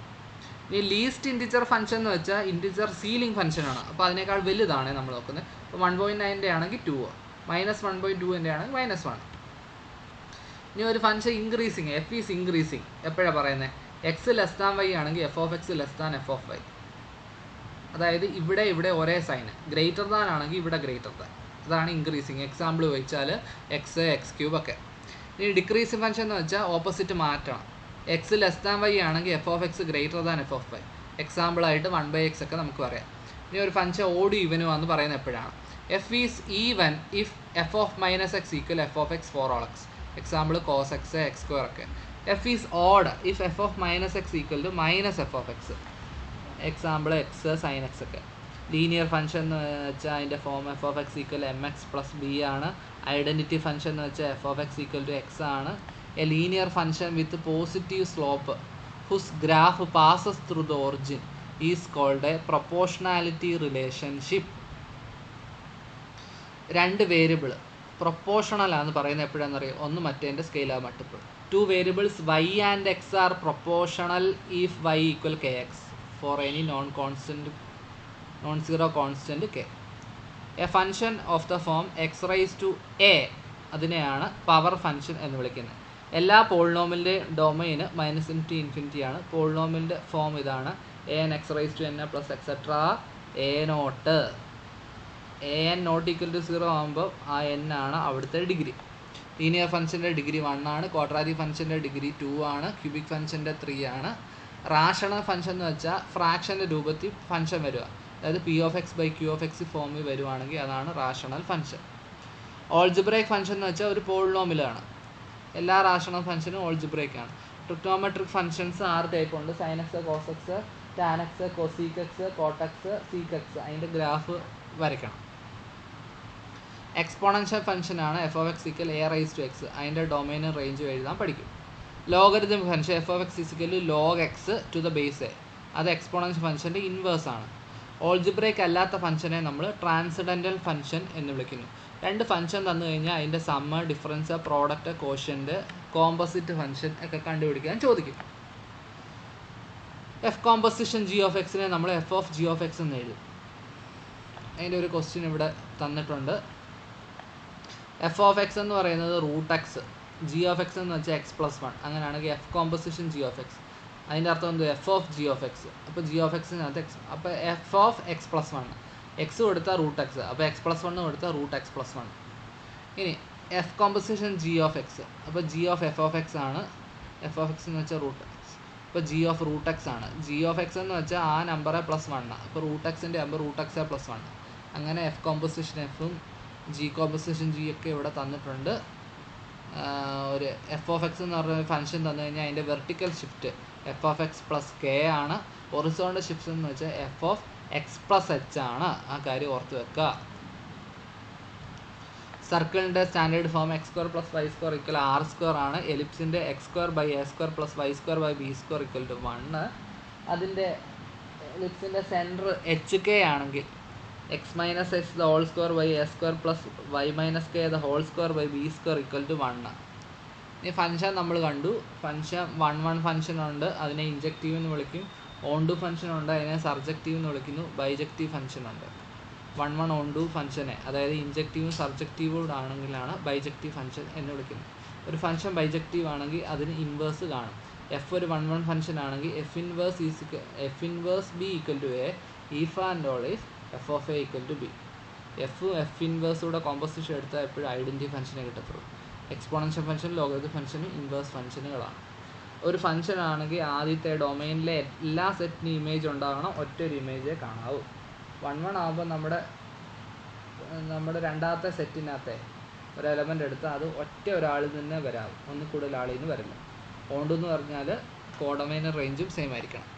ഇനി ലീസ്റ്റ് ഇൻറ്റിജർ ഫങ്ഷൻ എന്ന് വെച്ചാൽ ഇൻറ്റിജർ സീലിംഗ് ഫങ്ഷനാണ്. അപ്പോൾ അതിനേക്കാൾ വലുതാണ് നമ്മൾ നോക്കുന്നത്. ഇപ്പോൾ 1.9ൻ്റെ ആണെങ്കിൽ 2, -1.2ൻ്റെ ആണെങ്കിൽ -1. ഇനി ഒരു function increasing, F is increasing എപ്പോഴാണ് പറയുന്നത്? x<y ആണെങ്കിൽ f(x)f(y). അതായത് ഇവിടെ ഒരേ സൈന്, ഗ്രേറ്റർ ദാൻ ആണെങ്കിൽ ഇവിടെ ഗ്രേറ്റർ ദാൻ. അതാണ് ഇൻക്രീസിങ്. എക്സാമ്പിൾ ചോദിച്ചാൽ x, x³ ഒക്കെ. ഇനി ഡിക്രീസിങ് ഫങ്ഷൻ എന്ന് വെച്ചാൽ ഓപ്പോസിറ്റ് മാറ്റണം. x y ആണെങ്കിൽ f(x) എക്സാമ്പിളായിട്ട് 1/x ഒക്കെ നമുക്ക് പറയാം. ഇനി ഒരു ഫങ്ഷൻ ഓഡ് ഈവനും എന്ന് പറയുന്നത് എപ്പോഴാണ്? F is even if f(-x) = f(x) for all x. Example cos x, x² ഒക്കെ. F is odd if f(-x) = -f(x). Example x, sin x ഒക്കെ. ലീനിയർ ഫങ്ഷൻ എന്ന് വെച്ചാൽ അതിൻ്റെ ഫോം f(x) = mx + b ആണ്. Identity function എന്ന് വെച്ചാൽ f(x) = x ആണ്. A linear function with positive slope whose graph passes through the origin is called a proportionality relationship. 2 variable proportional ആണെന്ന് പറയുന്നത് എപ്പോഴാണെന്നറിയാം? ഒന്ന് മറ്റേൻ്റെ scalar multiple. 2 variables y and x are proportional if y = kx for any non-zero constant k. A function of the form x raised to a, അതിനെയാണ് power function എന്ന് വിളിക്കുന്നത്. എല്ലാ പോളിനോമിൻ്റെ domain -∞ ആണ്. പോളിനോമിൻ്റെ ഫോം ഇതാണ്: an x raised to n plus etc. a0. an not equal to 0 ആകുമ്പോൾ ആ n ആണ് അവിടുത്തെ ഡിഗ്രി. ലീനിയർ ഫങ്ഷൻ്റെ ഡിഗ്രി 1 ആണ്. ക്വാഡ്രാറ്റിക് ഫങ്ഷൻ്റെ ഡിഗ്രി 2 ആണ്. ക്യൂബിക് ഫങ്ഷൻ്റെ 3 ആണ്. റാഷണൽ ഫങ്ഷൻ എന്ന് വെച്ചാൽ ഫ്രാക്ഷൻ്റെ രൂപത്തിൽ ഫങ്ഷൻ വരിക, അതായത് p(x/q(x) ഫോമിൽ വരുവാണെങ്കിൽ അതാണ് റാഷണൽ ഫങ്ഷൻ. ഓൾജിബ്രൈക് ഫങ്ഷൻ എന്ന് വെച്ചാൽ ഒരു പോളിനോമിലാണ്. എല്ലാ റാഷണൽ ഫങ്ഷനും ഓൾജിബ്രൈക്ക് ആണ്. ട്രിഗ്നോമെട്രിക് ഫങ്ഷൻസ് 6 ടൈപ്പ് ഉണ്ട്: sin x, cos x, tan x, cosec x, cot x, sec x. അതിൻ്റെ ഗ്രാഫ് വരയ്ക്കണം. എക്സ്പോണൻഷ്യൽ ഫങ്ഷനാണ് f(x) = a⁻x. അതിൻ്റെ ഡൊമൈനും റേഞ്ചും എഴുതാൻ പഠിക്കും. Logarithmic function f(x) = log x to the base a. അത് എക്സ്പോണൻഷ്യൽ ഫങ്ഷൻ്റെ ഇൻവേഴ്സ് ആണ്. ഓൾജിബ്രൈക്ക് അല്ലാത്ത ഫങ്ഷനെ നമ്മൾ ട്രാൻസെൻഡൻ്റൽ ഫങ്ഷൻ എന്ന് വിളിക്കുന്നു. 2 ഫങ്ഷൻ തന്നു കഴിഞ്ഞാൽ അതിൻ്റെ sum, difference, product, quotient, composite function ഒക്കെ കണ്ടുപിടിക്കാൻ ചോദിക്കും. എഫ് കോമ്പോസിഷൻ g(x)നെ നമ്മൾ f(g(x) എന്ന് എഴുതും. അതിൻ്റെ ഒരു ക്വസ്റ്റ്യൻ ഇവിടെ തന്നിട്ടുണ്ട്. f(x) എന്ന് പറയുന്നത് √x, g(x) എന്ന് വെച്ചാൽ x + 1. അങ്ങനെയാണെങ്കിൽ f കോമ്പോസിഷൻ g(x). അതിൻ്റെ അർത്ഥം എന്ത്? F of G of X. അപ്പോൾ ജി ഓഫ് എക്സിനകത്ത് എക്സ്, അപ്പോൾ F of X plus one, X കൊടുത്താൽ റൂട്ട് എക്സ്, അപ്പോൾ എക്സ് പ്ലസ് വണ്ണ് കൊടുത്താൽ റൂട്ട് എക്സ് പ്ലസ് വൺ. ഇനി F composition G of X, അപ്പോൾ G of F of X ആണ്, F of X എന്ന് വെച്ചാൽ റൂട്ട് എക്സ്, അപ്പോൾ ജി ഓഫ് റൂട്ട് എക്സ് ആണ്. ജി ഓഫ് എക്സ് എന്ന് വെച്ചാൽ ആ നമ്പറെ പ്ലസ് വണ്ണാണ്, അപ്പോൾ റൂട്ട് എക്സിൻ്റെ number root X plus one. അങ്ങനെ എഫ് കോമ്പസിഷൻ എഫും ജി കോമ്പസിഷൻ ജി ഒക്കെ ഇവിടെ തന്നിട്ടുണ്ട്. ഒരു എഫ് ഓഫ് എക്സ് എന്ന് പറഞ്ഞ ഫംഗ്ഷൻ തന്നു കഴിഞ്ഞാൽ അതിൻ്റെ vertical shift F of X plus K ആണ്. ഹൊറിസോണ്ടൽ ഷിഫ്റ്റ് എന്ന് വെച്ചാൽ F of X plus H ആണ്. ആ കാര്യം ഓർത്ത് വെക്കുക. സർക്കിളിൻ്റെ standard form X square plus Y square equal R square ആണ്. എലിപ്സിൻ്റെ X square by A square plus Y square by B square equal to 1. അതിൻ്റെ എലിപ്സിൻ്റെ സെൻറ്റർ എച്ച് കെ ആണെങ്കിൽ X minus X the whole square by A square plus Y minus k the whole square by B square equal to 1. ഈ function നമ്മൾ കണ്ടു. Function 1 function ഉണ്ട്, അതിനെ injective എന്ന് വിളിക്കും. ഓൺ ടു ഫംഗ്ഷൻ ഉണ്ട്, അതിനെ സർജക്റ്റീവ് എന്ന് വിളിക്കുന്നു. ബൈജക്റ്റീവ് ഫംഗ്ഷൻ ഉണ്ട്. 1 ഓൺ ടു ഫംഗ്ഷനെ, അതായത് ഇൻജക്റ്റീവും സർജക്റ്റീവും ആണെങ്കിലാണ് ബൈജക്റ്റീവ് ഫംഗ്ഷൻ എന്ന് വിളിക്കുന്നത്. ഒരു ഫംഗ്ഷൻ ബൈജക്റ്റീവ് ആണെങ്കിൽ അതിന് ഇൻവേഴ്സ് കാണും. എഫ് ഒരു 1 ഫംഗ്ഷൻ ആണെങ്കിൽ F inverse B equal to A if and only if F of A equal to B. എഫ് ഇൻവേഴ്സൂടെ കോമ്പോസിഷൻ എടുത്താൽ എപ്പോഴും ഐഡൻറ്റിറ്റി ഫംഗ്ഷനെ കിട്ടത്തുള്ളൂ. എക്സ്പോണൻഷ്യൽ ഫംഗ്ഷൻ, ലോഗരിതം ഫംഗ്ഷനും ഇൻവേഴ്സ് ഫംഗ്ഷനുകളാണ്. ഒരു ഫംഗ്ഷൻ ആണെങ്കിൽ ആദ്യത്തെ ഡൊമൈനിലെ എല്ലാ സെറ്റിനും ഇമേജ് ഉണ്ടാകണം, ഒറ്റൊരു ഇമേജേ കാണാവൂ. 1 ആകുമ്പോൾ നമ്മുടെ രണ്ടാമത്തെ സെറ്റിനകത്തെ ഒരു എലമെൻ്റ് എടുത്താൽ അത് ഒറ്റ ഒരാളിൽ നിന്ന് വരാവും, ഒന്നിൽ കൂടുതൽ ആളിൽ നിന്ന് വരില്ല. ഓണ്ട് എന്ന് പറഞ്ഞാൽ കോഡൊമൈനും റേഞ്ചും സെയിം ആയിരിക്കണം.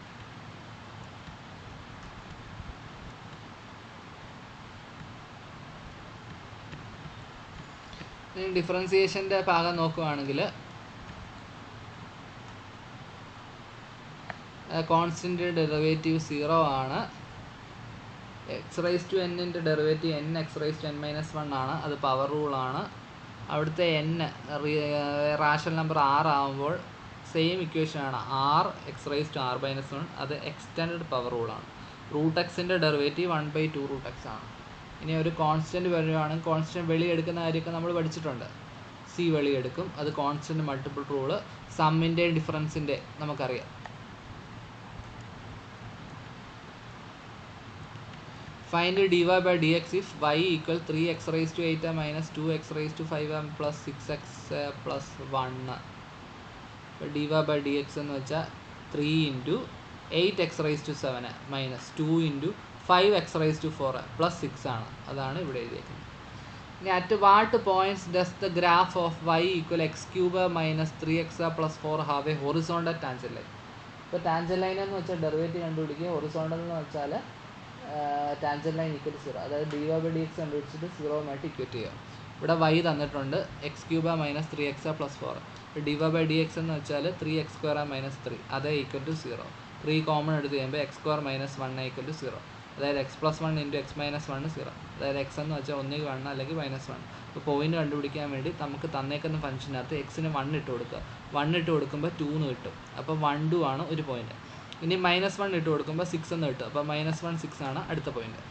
ഡിഫറൻസിയേഷൻ്റെ ഭാഗം നോക്കുകയാണെങ്കിൽ കോൺസ്റ്റൻ്റ് ഡെറിവേറ്റീവ് 0 ആണ്. എക്സ് റൈസ് ടു എന്നിൻ്റെ derivative N X raise to N minus 1 ആണ്. അത് പവർ റൂളാണ്. അവിടുത്തെ എൻ റാഷണൽ നമ്പർ 6 ആകുമ്പോൾ സെയിം ഇക്വേഷനാണ് R X raise to R minus 1. അത് എക്സ്റ്റൻഡ് പവർ റൂളാണ്. റൂട്ട് എക്സിൻ്റെ ഡെറിവേറ്റീവ് 1/2 റൂട്ട് എക്സ് ആണ്. ഇനി ഒരു കോൺസ്റ്റൻറ്റ് വരുവാണെങ്കിൽ കോൺസ്റ്റൻറ്റ് വെളിയെടുക്കുന്ന കാര്യമൊക്കെ നമ്മൾ പഠിച്ചിട്ടുണ്ട്. സി വെളിയെടുക്കും, അത് കോൺസ്റ്റൻറ്റ് മൾട്ടിപ്പിൾ റൂള്. സമ്മിൻ്റെ ഡിഫറൻസിൻ്റെ നമുക്കറിയാം. Find dy by dx if y equal 3x raised to 8 minus 2x raised to 5m plus 6x plus 1. dy by dx എന്ന് വെച്ചാൽ 3 into 8x raised to 7 minus 2 into 5x raised to 4 plus 6 ആണ്. അതാണ് ഇവിടെ എഴുതിയിരിക്കുന്നത്. ഇനി at what points does the graph of y equal x cube minus 3x plus 4 have a horizontal tangent line? ഇപ്പോൾ tangent line എന്ന് വെച്ചാൽ derivative കണ്ടുപിടിക്കുക. Horizontal എന്ന് വെച്ചാൽ ടാൻജന്റ് ലൈൻ ഈക്വൽ ടു 0, അതായത് dy by dx കണ്ടുപിടിച്ചിട്ട് 0 ഇക്വേറ്റ് ചെയ്യുക. ഇവിടെ y തന്നിട്ടുണ്ട് X cube minus 3x plus 4. dy by dx എന്ന് വെച്ചാൽ 3x² മൈനസ് 3, അത് ഈക്വൽ ടു 0. 3 കോമൺ എടുത്ത് കഴിയുമ്പോൾ x² മൈനസ് 1 ഈക്വൽ ടു 0. അതായത് x plus 1 into x minus 1 0. അതായത് x എന്ന് വെച്ചാൽ ഒന്നുകിൽ 1 അല്ലെങ്കിൽ -1. അപ്പോൾ പോയിന്റ് കണ്ടുപിടിക്കാൻ വേണ്ടി നമുക്ക് തന്നേക്കുന്ന ഫംഗ്ഷനകത്ത് എക്സിന് 1 ഇട്ട് കൊടുക്കുക. 1 ഇട്ട് കൊടുക്കുമ്പോൾ 2 എന്ന് കിട്ടും. അപ്പോൾ 1 2 ആണ് ഒരു പോയിന്റ്. ഇനി -1 ഇട്ട് കൊടുക്കുമ്പോൾ 6 എന്ന് കിട്ടും. അപ്പോൾ -1 6 ആണ് അടുത്ത point.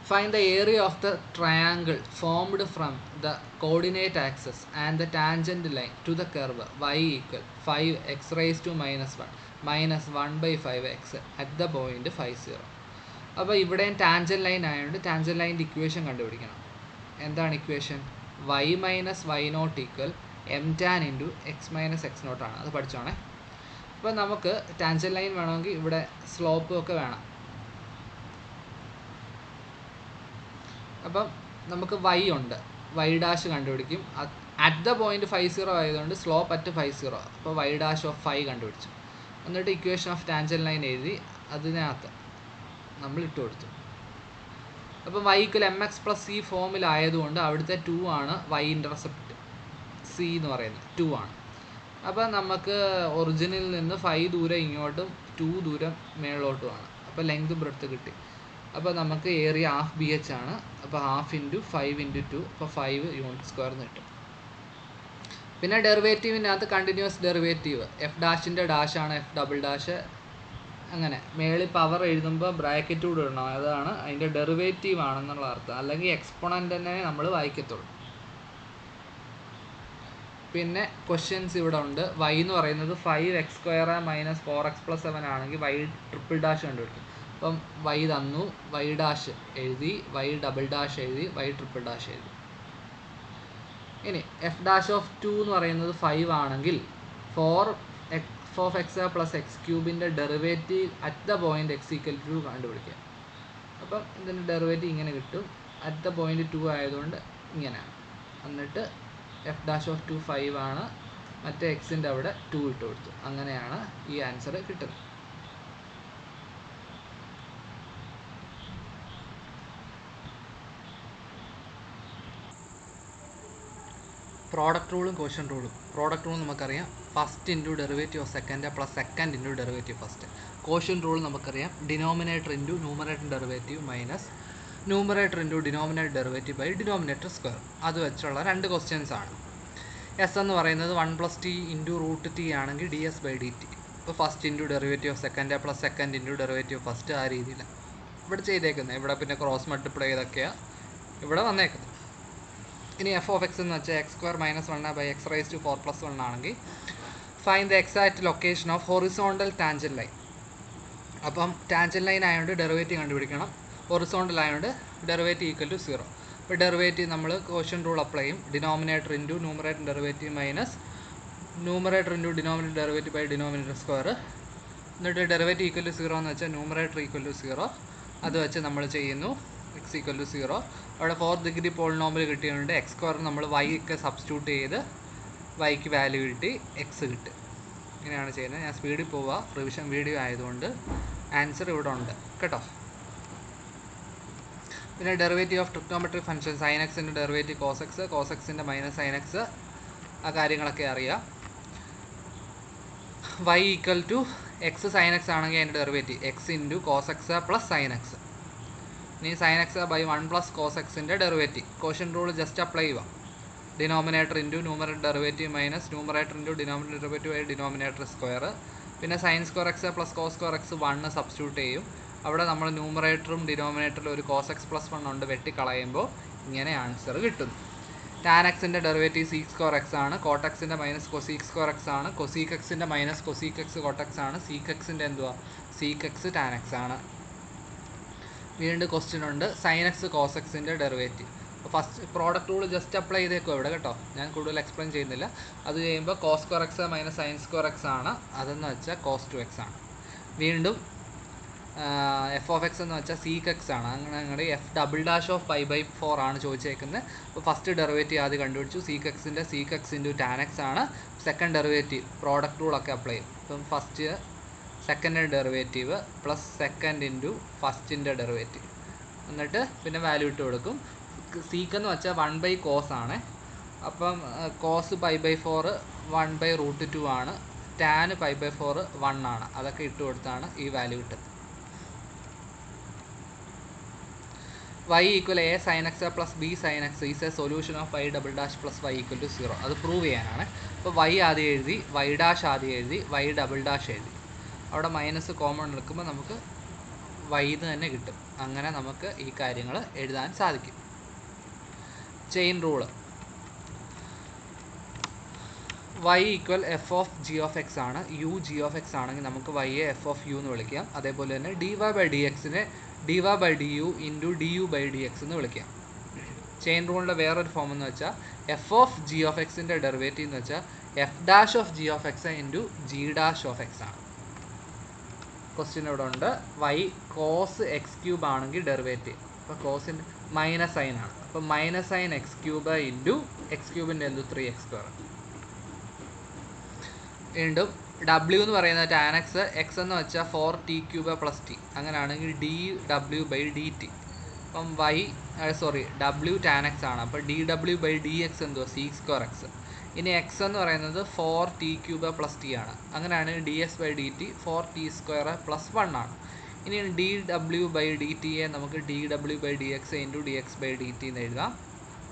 Find the area of the triangle formed from the coordinate axis and the tangent line to the curve y equal 5x raised to -1 minus 1/5x at the point 5 0. അപ്പോൾ ഇവിടെയും ടാൻജന്റ് ലൈൻ ആയതുകൊണ്ട് tangent ലൈൻ്റെ equation കണ്ടുപിടിക്കണം. എന്താണ് equation? y minus y not equal m tan into x minus x not ആണ്. അത് പഠിച്ചോണേ. അപ്പോൾ നമുക്ക് ടാൻജന്റ് ലൈൻ വേണമെങ്കിൽ ഇവിടെ സ്ലോപ്പും ഒക്കെ വേണം. അപ്പം നമുക്ക് y ഉണ്ട്, y ഡാഷ് കണ്ടുപിടിക്കും. അറ്റ് ദ പോയിന്റ് 5 0 ആയതുകൊണ്ട് സ്ലോപ്പ് അറ്റ് 5 0. അപ്പോൾ y ഡാഷ് ഓഫ് 5 കണ്ടുപിടിച്ചു. എന്നിട്ട് ഇക്വേഷൻ ഓഫ് ടാൻജന്റ് ലൈൻ എഴുതി അതിനകത്ത് നമ്മൾ ഇട്ട് കൊടുത്തു. അപ്പോൾ y equal mx plus c ഫോമിലായതുകൊണ്ട് അവിടുത്തെ 2 ആണ് y ഇൻ്റർസെപ്റ്റ് c എന്ന് പറയുന്നത് 2 ആണ്. അപ്പോൾ നമുക്ക് ഒറിജിനിൽ നിന്ന് 5 ദൂരം ഇങ്ങോട്ടും 2 ദൂരം മേളോട്ടുമാണ്. അപ്പോൾ ലെങ്ത് ബ്രെഡ്ത്ത് കിട്ടി. അപ്പോൾ നമുക്ക് ഏരിയ ഹാഫ് BH ആണ്. അപ്പോൾ 1/2 ഇൻറ്റു 5 ഇൻറ്റു 2, അപ്പോൾ 5 യൂണിറ്റ് സ്ക്വയർ എന്ന് കിട്ടും. പിന്നെ ഡെറിവേറ്റീവിനകത്ത് കണ്ടിന്യൂസ് ഡെറിവേറ്റീവ് എഫ് ഡാഷിൻ്റെ ഡാഷാണ് എഫ് ഡബിൾ ഡാഷ്. അങ്ങനെ മേളിൽ പവർ എഴുതുമ്പോൾ ബ്രാക്കറ്റ് കൂടെ ഇടണം, അതാണ് അതിൻ്റെ ഡെറിവേറ്റീവ് ആണെന്നുള്ള അർത്ഥം. അല്ലെങ്കിൽ എക്സ്പോണൻ്റ് തന്നെ നമ്മൾ വായിക്കത്തുള്ളൂ. പിന്നെ ക്വസ്റ്റ്യൻസ് ഇവിടെ ഉണ്ട്. y എന്ന് പറയുന്നത് 5x² - 4x+7 ആണെങ്കിൽ y ട്രിപ്പിൾ ഡാഷ് കണ്ടുപിടിക്കും. അപ്പം y തന്നു, y ഡാഷ് എഴുതി, y ഡബിൾ ഡാഷ് എഴുതി, y ട്രിപ്പിൾ ഡാഷ് എഴുതി. ഇനി f'(2) എന്ന് പറയുന്നത് 5 ആണെങ്കിൽ 4x + x³ derivative at the point x = 2 കണ്ടുപിടിക്കുക. അപ്പം ഇതിൻ്റെ ഡെറിവേറ്റീവ് ഇങ്ങനെ കിട്ടും. അറ്റ് ദ പോയിന്റ് 2 ആയതുകൊണ്ട് ഇങ്ങനെയാണ്. എന്നിട്ട് f'(2) 5 ആണ്, മറ്റേ എക്സിൻ്റെ അവിടെ 2 ഇട്ട് കൊടുത്തു. അങ്ങനെയാണ് ഈ ആൻസർ കിട്ടുന്നത്. പ്രോഡക്റ്റ് റൂളും ക്വസ്റ്റ്യൻ റൂളും. പ്രോഡക്റ്റ് റൂൾ നമുക്കറിയാം, first into derivative of second plus second into derivative first. Question rule നമുക്കറിയാം, denominator into numerator derivative minus numerator into denominator derivative by denominator square. അത് വെച്ചുള്ള 2 ക്വസ്റ്റ്യൻസ് ആണ്. എസ് എന്ന് പറയുന്നത് 1 + t ഇൻറ്റു √t ആണെങ്കിൽ ds/dt. ഇപ്പോൾ first into derivative of second plus second into derivative first ആ രീതിയിലാണ് ഇവിടെ ചെയ്തേക്കുന്നത്. ഇവിടെ പിന്നെ ക്രോസ് മൾട്ടിപ്ലൈ ചെയ്തൊക്കെയാണ് ഇവിടെ വന്നേക്കുന്നത്. ഇനി f(x) എന്ന് വെച്ചാൽ x² - 1/x⁴ ആണെങ്കിൽ find the exact location of horizontal tangent line. അപ്പം ടാൻജന്റ് ലൈൻ ആയതുകൊണ്ട് ഡെറിവേറ്റീവ് കണ്ടുപിടിക്കണം. ഹൊറിസോണ്ടൽ ആയതുകൊണ്ട് ഡെറിവേറ്റീവ് = 0. ഇപ്പോൾ ഡെറിവേറ്റീവ് നമ്മൾ ക്വസ്റ്റ്യൻ റൂൾ അപ്ലൈ ചെയ്യും. Denominator into numerator derivative minus numerator into denominator derivative by denominator square. എന്നിട്ട് derivative = 0 എന്ന് വെച്ചാൽ ന്യൂമറേറ്റർ = 0. അത് വെച്ച് നമ്മൾ ചെയ്യുന്നു x = 0. അവിടെ 4th ഡിഗ്രി പോളിനോമിയൽ കിട്ടിയതുകൊണ്ട് x² നമ്മൾ y ഒക്കെ സബ്സ്റ്റിറ്റ്യൂട്ട് ചെയ്ത് yക്ക് വാല്യൂ കിട്ടി, x കിട്ടി. ഇങ്ങനെയാണ് ചെയ്യുന്നത്. ഞാൻ സ്പീഡിൽ പോവുക, റിവിഷൻ വീഡിയോ ആയതുകൊണ്ട്. ആൻസർ ഇവിടെ ഉണ്ട് കേട്ടോ. പിന്നെ derivative of trigonometric function sin x ൻ്റെ derivative cos x, cos x ൻ്റെ -sin x, ആ കാര്യങ്ങളൊക്കെ അറിയാം. y = x sin x ആണെങ്കിൽ അതിൻ്റെ derivative x × cos x + sin x. ഇനി sin x / 1 + cos x ൻ്റെ derivative. Question rule just apply ചെയ്യുക. Denominator into numerator derivative minus numerator into denominator derivative by denominator square. പിന്നെ sin² x + cos² x 1 substitute ചെയ്യും. അവിടെ നമ്മൾ ന്യൂമറേറ്ററും ഡിനോമിനേറ്ററിലും ഒരു cos x + 1 ഉണ്ട്, വെട്ടിക്കളയുമ്പോൾ ഇങ്ങനെ ആൻസർ കിട്ടുന്നു. tan x ൻ്റെ ഡെറിവേറ്റീവ് sec² x ആണ്, cot x ൻ്റെ -cosec² x ആണ്, cosec x ൻ്റെ -cosec x cot x ആണ്, sec x ൻ്റെ എന്തുവാ sec x tan x ആണ്. വീണ്ടും ക്വസ്റ്റ്യൻ ഉണ്ട്, sin x cos x ൻ്റെ ഡെറിവേറ്റീവ്. അപ്പോൾ first product rule just apply ചെയ്തേക്കും ഇവിടെ കേട്ടോ, ഞാൻ കൂടുതൽ എക്സ്പ്ലെയിൻ ചെയ്യുന്നില്ല. അത് ചെയ്യുമ്പോൾ cos² x - sin² x ആണ്, അതെന്ന് വെച്ചാൽ cos 2x ആണ്. വീണ്ടും f(x) എന്ന് വെച്ചാൽ sec x ആണ്. അങ്ങനെ f'(π/4) ആണ് ചോദിച്ചേക്കുന്നത്. അപ്പോൾ ഫസ്റ്റ് ഡെറിവേറ്റീവ് ആദ്യം കണ്ടുപിടിച്ചു, sec x ൻ്റെ sec x × tan x ആണ്. സെക്കൻഡ് ഡെറിവേറ്റീവ് പ്രോഡക്റ്റ് റൂളൊക്കെ അപ്ലൈ ചെയ്യും. ഇപ്പം first second derivative plus second into ഫസ്റ്റിൻ്റെ ഡെറിവേറ്റീവ്, എന്നിട്ട് പിന്നെ വാല്യൂ ഇട്ട് കൊടുക്കും. സീക്ക് എന്ന് വെച്ചാൽ 1/cos ആണ്. അപ്പം cos π/4 1/√2 ആണ്, tan π/4 1 ആണ്. അതൊക്കെ ഇട്ട് കൊടുത്താണ് ഈ വാല്യൂ കിട്ടുന്നത്. y = a sin x + b sin x is A solution of y double dash + y = 0. അത് പ്രൂവ് ചെയ്യാനാണ്. അപ്പോൾ y ആദ്യം എഴുതി, y ഡാഷ് ആദ്യം എഴുതി, y ഡബിൾ ഡാഷ് എഴുതി. അവിടെ മൈനസ് കോമൺ എടുക്കുമ്പോൾ നമുക്ക് y തന്നെ കിട്ടും. അങ്ങനെ നമുക്ക് ഈ കാര്യങ്ങൾ എഴുതാൻ സാധിക്കും. Chain rule. y = f(g) ആണ്. u g ആണെങ്കിൽ നമുക്ക് y യെ f(u) എന്ന് വിളിക്കാം. അതേപോലെ തന്നെ dy/dx-നെ dy/du × du/dx എന്ന് വിളിക്കാം. ചെയിൻ റൂളിൻ്റെ വേറൊരു ഫോം എന്ന് വെച്ചാൽ f(g)ൻ്റെ ഡെറിവേറ്റീവ് എന്ന് വെച്ചാൽ f'(g) × g' ആണ്. ക്വസ്റ്റ്യൻ ഇവിടെ ഉണ്ട്, y cos x³ ആണെങ്കിൽ ഡെറിവേറ്റീവ്. അപ്പോൾ കോസിൻ്റെ മൈനസ് സൈൻ ആണ്. അപ്പോൾ -sin x³ × x³ എന്ത് 3x². വീണ്ടും w എന്ന് പറയുന്നത് tan x, x എന്ന് വെച്ചാൽ 4t³ + t. അങ്ങനെയാണെങ്കിൽ dw/dt. അപ്പം w tan x ആണ്. അപ്പോൾ dw/dx എന്തുവാ sec² x. ഇനി x എന്ന് പറയുന്നത് 4t³ + t ആണ്. അങ്ങനെയാണെങ്കിൽ ds/dt 4t² + 1 ആണ്. ഇനി dw/dt-യെ നമുക്ക് dw/dx × dx/dt എന്ന് എഴുതാം.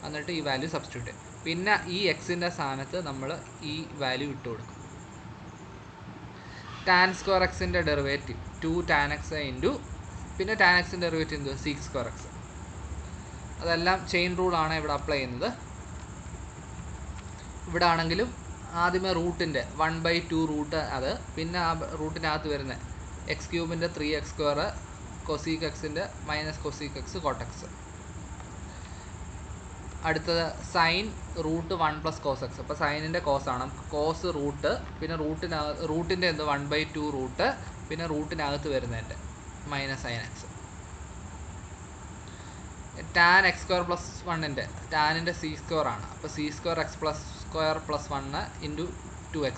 എന്നിട്ട് ഈ വാല്യൂ സബ്സ്റ്റിറ്റ്യൂട്ട് ചെയ്യും. പിന്നെ ഈ എക്സിൻ്റെ സ്ഥാനത്ത് നമ്മൾ ഈ വാല്യൂ ഇട്ട് കൊടുക്കും. tan² x-ൻ്റെ ഡെറിവേറ്റീവ് 2 tan x × പിന്നെ tan x-ൻ്റെ ഡെറിവേറ്റീവ് എന്തുവാ sec² x. അതെല്ലാം ചെയിൻ റൂളാണ് ഇവിടെ അപ്ലൈ ചെയ്യുന്നത്. ഇവിടെ ആണെങ്കിലും ആദ്യമേ റൂട്ടിൻ്റെ 1/2 റൂട്ട് അത്, പിന്നെ ആ റൂട്ടിനകത്ത് വരുന്ന എക്സ് ക്യൂബിൻ്റെ 3x² കൊസീക്ക് എക്സിൻ്റെ മൈനസ് കൊസീക്ക് എക്സ് കോട്ടെക്സ്. അടുത്തത് സൈൻ റൂട്ട് 1 + കോസ് എക്സ്. അപ്പോൾ സൈനിൻ്റെ കോസാണ്, കോസ് റൂട്ട്, പിന്നെ റൂട്ടിൻ്റെ എന്ത് 1/2 റൂട്ട്, പിന്നെ റൂട്ടിനകത്ത് വരുന്നതിൻ്റെ minus sign X. Tan x² + 1ൻ്റെ ടാനിൻ്റെ c² ആണ്, അപ്പോൾ c² x + 1 into 2x.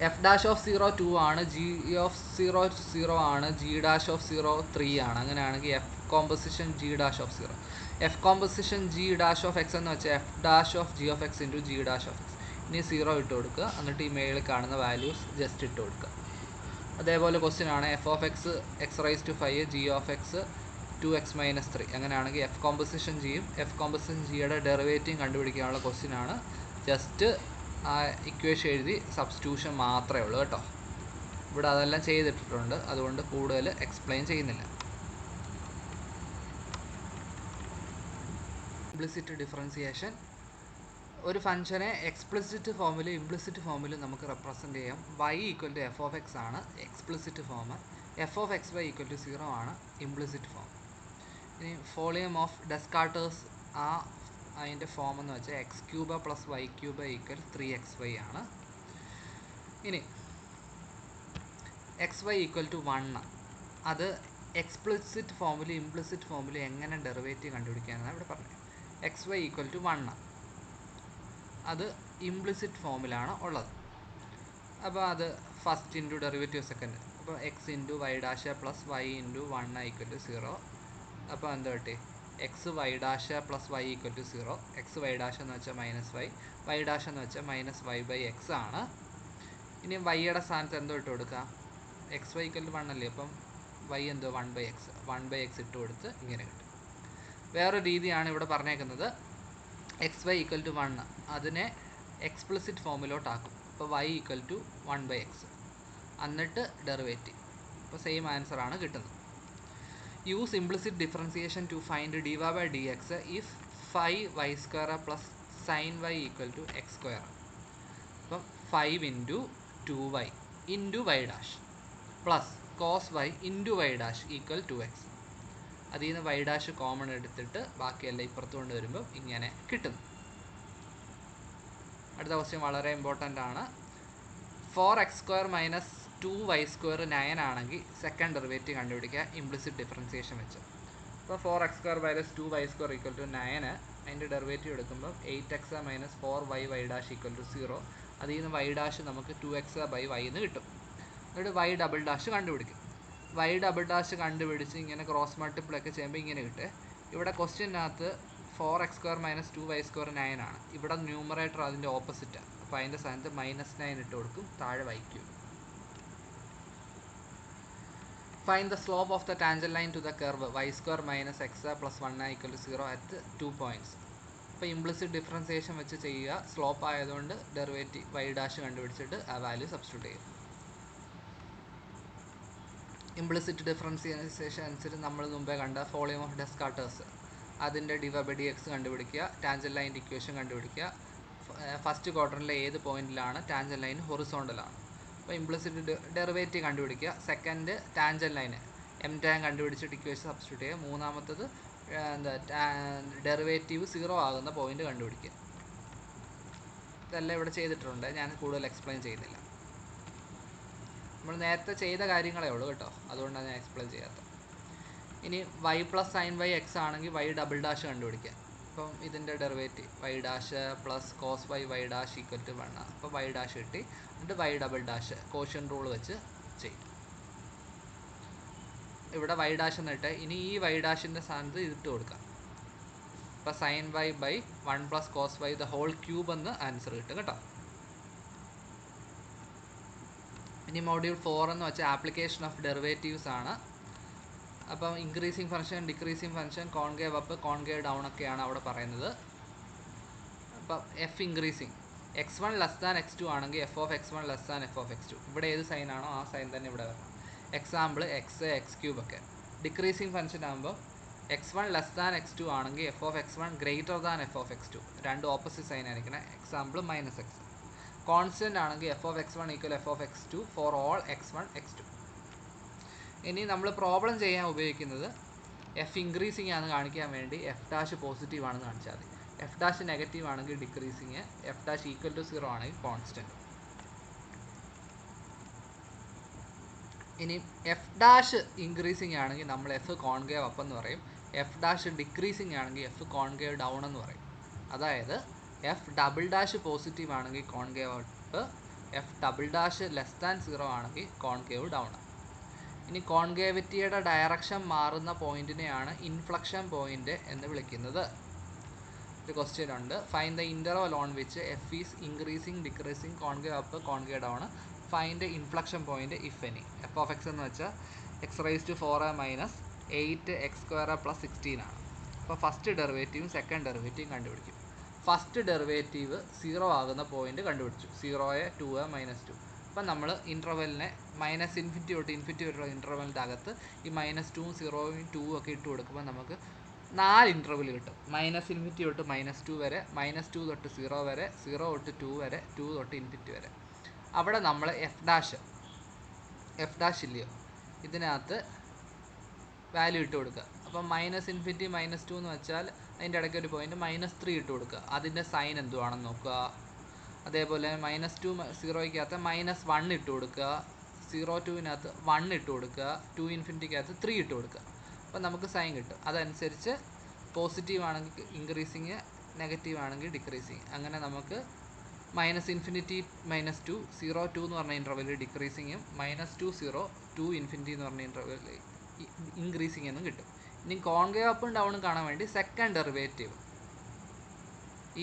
f'(0) 2 ആണ്, g'(0) ആണ്, g'(0) 3 ആണ്. അങ്ങനെയാണെങ്കിൽ f composition g'(0). f composition g'(x) എന്ന് വെച്ചാൽ f'(g(x) ഇൻറ്റു g'(x). ഇനി 0 ഇട്ട് കൊടുക്കുക, എന്നിട്ട് ഈ മേളിൽ കാണുന്ന വാല്യൂസ് ജസ്റ്റ് ഇട്ട് കൊടുക്കുക. അതേപോലെ ക്വസ്റ്റ്യൻ ആണ് f(x) x⁵5 g(x) 2x - 3. അങ്ങനെയാണെങ്കിൽ f കോമ്പോസിഷൻ ജിയും f കോമ്പോസിഷൻ ജിയുടെ ഡെറിവേറ്റീവ് കണ്ടുപിടിക്കാനുള്ള ക്വസ്റ്റ്യൻ ആണ്. ജസ്റ്റ് ആ ഇക്വേഷൻ എഴുതി സബ്സ്റ്റിറ്റ്യൂഷൻ മാത്രമേ ഉള്ളൂ കേട്ടോ. ഇവിടെ അതെല്ലാം ചെയ്തിട്ടിട്ടുണ്ട്, അതുകൊണ്ട് കൂടുതൽ എക്സ്പ്ലെയിൻ ചെയ്യുന്നില്ല. Implicit differentiation. ഒരു ഫംഗ്ഷനെ എക്സ്പ്ലിസിറ്റ് ഫോമിലും ഇംപ്ലിസിറ്റ് ഫോമിലും നമുക്ക് റെപ്രസെൻ്റ് ചെയ്യാം. y = f(x) ആണ് എക്സ്പ്ലിസിറ്റ് ഫോം, f(x y) = 0 ആണ് ഇംപ്ലിസിറ്റ് ഫോം. ഇനി ഫോളിയം ഓഫ് ഡെസ്കാർട്ടേഴ്സ് അതിൻ്റെ ഫോം എന്ന് വെച്ചാൽ x³ + y³ = 3xy ആണ്. ഇനി xy = 1, അത് എക്സ്പ്ലിസിറ്റ് ഫോമിലും ഇംപ്ലിസിറ്റ് ഫോമിലും എങ്ങനെ ഡെറിവേറ്റീവ് കണ്ടുപിടിക്കാനാണ് ഇവിടെ പറഞ്ഞത്. xy = 1, അത് ഇംപ്ലിസിറ്റ് ഫോമിലാണ് ഉള്ളത്. അപ്പോൾ അത് ഫസ്റ്റ് ഇൻറ്റു ഡെറിവേറ്റീവ് സെക്കൻഡ്, അപ്പോൾ x × y' + y × 1 = 0. അപ്പോൾ എന്താ കിട്ടി? x y' + y = 0. x y' എന്ന് വെച്ചാൽ -y, y' എന്ന് വെച്ചാൽ -y/x ആണ്. ഇനി വൈയുടെ സ്ഥാനത്ത് എന്തോ ഇട്ട് കൊടുക്കുക? xy = 1 അല്ലേ, അപ്പം y എന്തോ 1/x ഇട്ട് കൊടുത്ത് ഇങ്ങനെ കിട്ടും. വേറൊരു രീതിയാണ് ഇവിടെ പറഞ്ഞേക്കുന്നത്, xy = 1 അതിനെ എക്സ്പ്ലിസിറ്റ് ഫോമിലോട്ടാക്കും. അപ്പോൾ y = 1/x, എന്നിട്ട് ഡെറിവേറ്റീവ്. അപ്പോൾ സെയിം ആൻസറാണ് കിട്ടുന്നത്. Use implicit differentiation to find dy/dx if 5y² + sin y = x². അപ്പം 5 × 2y × y' plus cos y × y' = 2x. അതിൽ നിന്ന് y' കോമൺ എടുത്തിട്ട് ബാക്കിയെല്ലാം ഇപ്പുറത്ത് കൊണ്ട് വരുമ്പോൾ ഇങ്ങനെ കിട്ടുന്നു. അടുത്ത ക്വസ്റ്റ്യൻ വളരെ ഇമ്പോർട്ടൻ്റ് ആണ്. 4x² - 2y² 9 ആണെങ്കിൽ സെക്കൻഡ് ഡെറിവേറ്റീവ് കണ്ടുപിടിക്കുക ഇംപ്ലിസിറ്റ് ഡിഫറൻസിയേഷൻ വെച്ച്. അപ്പോൾ 4x² - 2y² = 9, അതിൻ്റെ ഡെറിവേറ്റീവ് എടുക്കുമ്പോൾ 8x - 4y y' = 0. അതിൽ നിന്ന് y' നമുക്ക് 2x/y എന്ന് കിട്ടും. എന്നിട്ട് y" കണ്ടുപിടിക്കും. y" കണ്ടുപിടിച്ച് ഇങ്ങനെ ക്രോസ് മൾട്ടിപ്പിൾ ഒക്കെ ചെയ്യുമ്പോൾ ഇങ്ങനെ കിട്ടും. ഇവിടെ ക്വസ്റ്റ്യനകത്ത് 4x² - 2y² 9 ആണ്. ഇവിടെ ന്യൂമറേറ്റർ അതിൻ്റെ ഓപ്പോസിറ്റാണ്, അപ്പോൾ അതിൻ്റെ സ്ഥാനത്ത് -9 ഇട്ട് കൊടുക്കും, താഴെ y³. Find the slope of the tangent line to the curve y² - x + 1 = 0 at 2 points. അപ്പോൾ ഇംപ്ലിസിറ്റ് ഡിഫറൻസിയേഷൻ വെച്ച് ചെയ്യുക. സ്ലോപ്പ് ആയതുകൊണ്ട് ഡെറിവേറ്റീവ് y' കണ്ടുപിടിച്ചിട്ട് ആ വാല്യൂ സബ്സ്റ്റിറ്റ്യൂട്ട് ചെയ്യും. ഇംപ്ലിസിറ്റ് ഡിഫറൻസിയേഷൻ അനുസരിച്ച് നമ്മൾ മുമ്പേ കണ്ട ഫോളിയം ഓഫ് ഡെസ്കാർട്ടേഴ്സ് അതിൻ്റെ dy/dx കണ്ടുപിടിക്കുക, ടാൻജന്റ് ലൈൻ്റെ ഇക്വേഷൻ കണ്ടുപിടിക്കുക. ഫസ്റ്റ് ക്വാഡ്രൻറ്റിലെ ഏത് പോയിന്റിലാണ് ടാൻജന്റ് ലൈൻ ഹൊറിസോണ്ടലാണ്. അപ്പോൾ ഇംപ്ലിസിറ്റ് ഡെറിവേറ്റീവ് കണ്ടുപിടിക്കുക. സെക്കൻഡ് ടാൻജന്റ് ലൈന് m tan കണ്ടുപിടിച്ചിട്ട് ഇക്വേഷൻ സബ്സ്റ്റിറ്റ്യൂട്ട് ചെയ്യുക. മൂന്നാമത്തത് ഡെറിവേറ്റീവ് 0 ആകുന്ന പോയിന്റ് കണ്ടുപിടിക്കുക. ഇതെല്ലാം ഇവിടെ ചെയ്തിട്ടുണ്ട്, ഞാൻ കൂടുതൽ എക്സ്പ്ലെയിൻ ചെയ്യുന്നില്ല. നമ്മൾ നേരത്തെ ചെയ്ത കാര്യങ്ങളേ ഉള്ളൂ കേട്ടോ, അതുകൊണ്ടാണ് ഞാൻ എക്സ്പ്ലെയിൻ ചെയ്യാത്തത്. ഇനി y + sin y x ആണെങ്കിൽ y" കണ്ടുപിടിക്കുക. അപ്പം ഇതിൻ്റെ derivative y' + cos y y' = 1. അപ്പോൾ y' കിട്ടി. എന്നിട്ട് y" കോഷ്യൻ റൂൾ വെച്ച് ചെയ്യും. ഇവിടെ y' എന്നിട്ട് ഇനി ഈ y' സ്ഥാനത്ത് ഇതിട്ട് കൊടുക്കാം. അപ്പോൾ sin y / 1 + cos y (3) എന്ന് ആൻസർ കിട്ടും കേട്ടോ. ഇനി മൊഡ്യൂൾ 4 എന്ന് വെച്ചാൽ ആപ്ലിക്കേഷൻ ഓഫ് ഡെറിവേറ്റീവ്സ് ആണ്. അപ്പം increasing function, decreasing function, concave up, concave down ഒക്കെയാണ് അവിടെ പറയുന്നത്. അപ്പം എഫ് ഇൻക്രീസിങ് x1 < x2 ആണെങ്കിൽ f(x1 < f(x2). ഇവിടെ ഏത് സൈനാണോ ആ സൈൻ തന്നെ ഇവിടെ വരണം. എക്സാമ്പിൾ x, x³ ഒക്കെ. ഡിക്രീസിങ് ഫംഗ്ഷൻ ആകുമ്പോൾ x1 ലെസ് ദാൻ x2 ആണെങ്കിൽ F of x1 greater than F of x2. രണ്ട് ഓപ്പോസിറ്റ് സൈൻ ആയിരിക്കണം. Example -x. കോൺസ്റ്റൻ്റ് ആണെങ്കിൽ F of x1 equal F of x2 for all x1 x2. ഇനി നമ്മൾ problem ചെയ്യാൻ ഉപയോഗിക്കുന്നത് F increasing ആണെന്ന് കാണിക്കാൻ വേണ്ടി എഫ് ഡാഷ് പോസിറ്റീവ് ആണെന്ന് കാണിച്ചാൽ മതി. എഫ് ഡാഷ് നെഗറ്റീവ് ആണെങ്കിൽ decreasing, f dash equal to 0 ആണെങ്കിൽ കോൺസ്റ്റൻറ്റ്. ഇനി എഫ് ഡാഷ് ഇൻക്രീസിങ് ആണെങ്കിൽ നമ്മൾ എഫ് കോൺകേവ് അപ്പ് എന്ന് പറയും. എഫ് ഡാഷ് ഡിക്രീസിങ് ആണെങ്കിൽ എഫ് കോൺകേവ് ഡൗൺ എന്ന് പറയും. അതായത് എഫ് ഡബിൾ ഡാഷ് പോസിറ്റീവ് ആണെങ്കിൽ concave up, F double dash less than 0 ആണെങ്കിൽ കോൺകേവ് ഡൗൺ. ഇനി കോൺകേവിറ്റിയുടെ ഡയറക്ഷൻ മാറുന്ന പോയിന്റിനെയാണ് ഇൻഫ്ലക്ഷൻ പോയിന്റ് എന്ന് വിളിക്കുന്നത്. ഒരു ക്വസ്റ്റ്യൻ ഉണ്ട്, find the interval on which F is increasing decreasing concave up concave down, find inflection point if any. F of X എന്ന് വെച്ചാൽ x⁴ minus 8x² plus 16 ആണ്. അപ്പോൾ ഫസ്റ്റ് ഡെറിവേറ്റീവും സെക്കൻഡ് ഡെറിവേറ്റീവും കണ്ടുപിടിക്കും. ഫസ്റ്റ് ഡെറിവേറ്റീവ് 0 ആകുന്ന പോയിന്റ് കണ്ടുപിടിച്ചു, 0, 2, -2. അപ്പം നമ്മൾ ഇൻ്റർവെലിനെ -∞ തൊട്ട് ഇൻഫിനിറ്റി വരെയുള്ള ഇൻ്റർവെലിൻ്റെ അകത്ത് ഈ -2, 0, 2 ഒക്കെ ഇട്ട് കൊടുക്കുമ്പോൾ നമുക്ക് 4 ഇൻ്റർവെൽ കിട്ടും. -∞ തൊട്ട് -2 വരെ, -2 തൊട്ട് 0 വരെ, 0 തൊട്ട് 2 വരെ, 2 തൊട്ട് ഇൻഫിനിറ്റി വരെ. അവിടെ നമ്മൾ എഫ് ഡാഷ് ഇല്ലയോ, ഇതിനകത്ത് വാല്യൂ ഇട്ട് കൊടുക്കുക. അപ്പം -∞ -2 എന്ന് വെച്ചാൽ അതിൻ്റെ ഇടയ്ക്ക് ഒരു പോയിന്റ് -3 ഇട്ട് കൊടുക്കുക. അതിൻ്റെ സൈൻ എന്തുവാണെന്ന് നോക്കുക. അതേപോലെ -2 0ക്കകത്ത് -1 ഇട്ട് കൊടുക്കുക, 0-2-നകത്ത് 1 ഇട്ട് കൊടുക്കുക, 2∞ 3 ഇട്ട് കൊടുക്കുക. അപ്പം നമുക്ക് സൈൻ കിട്ടും. അതനുസരിച്ച് പോസിറ്റീവ് ആണെങ്കിൽ ഇൻക്രീസിങ്, നെഗറ്റീവ് ആണെങ്കിൽ ഡിക്രീസിങ്. അങ്ങനെ നമുക്ക് -∞ -2, 0-2 എന്ന് പറഞ്ഞ ഇൻ്റർവെൽ ഡിക്രീസിങ്ങും, -2 0, 2∞ എന്ന് പറഞ്ഞ ഇൻ്റർവെൽ ഇൻക്രീസിങ് എന്നും കിട്ടും. ഇനി കോൺകേവ് അപ്പും ഡൗണും കാണാൻ വേണ്ടി സെക്കൻഡ് ഡെറിവേറ്റീവ്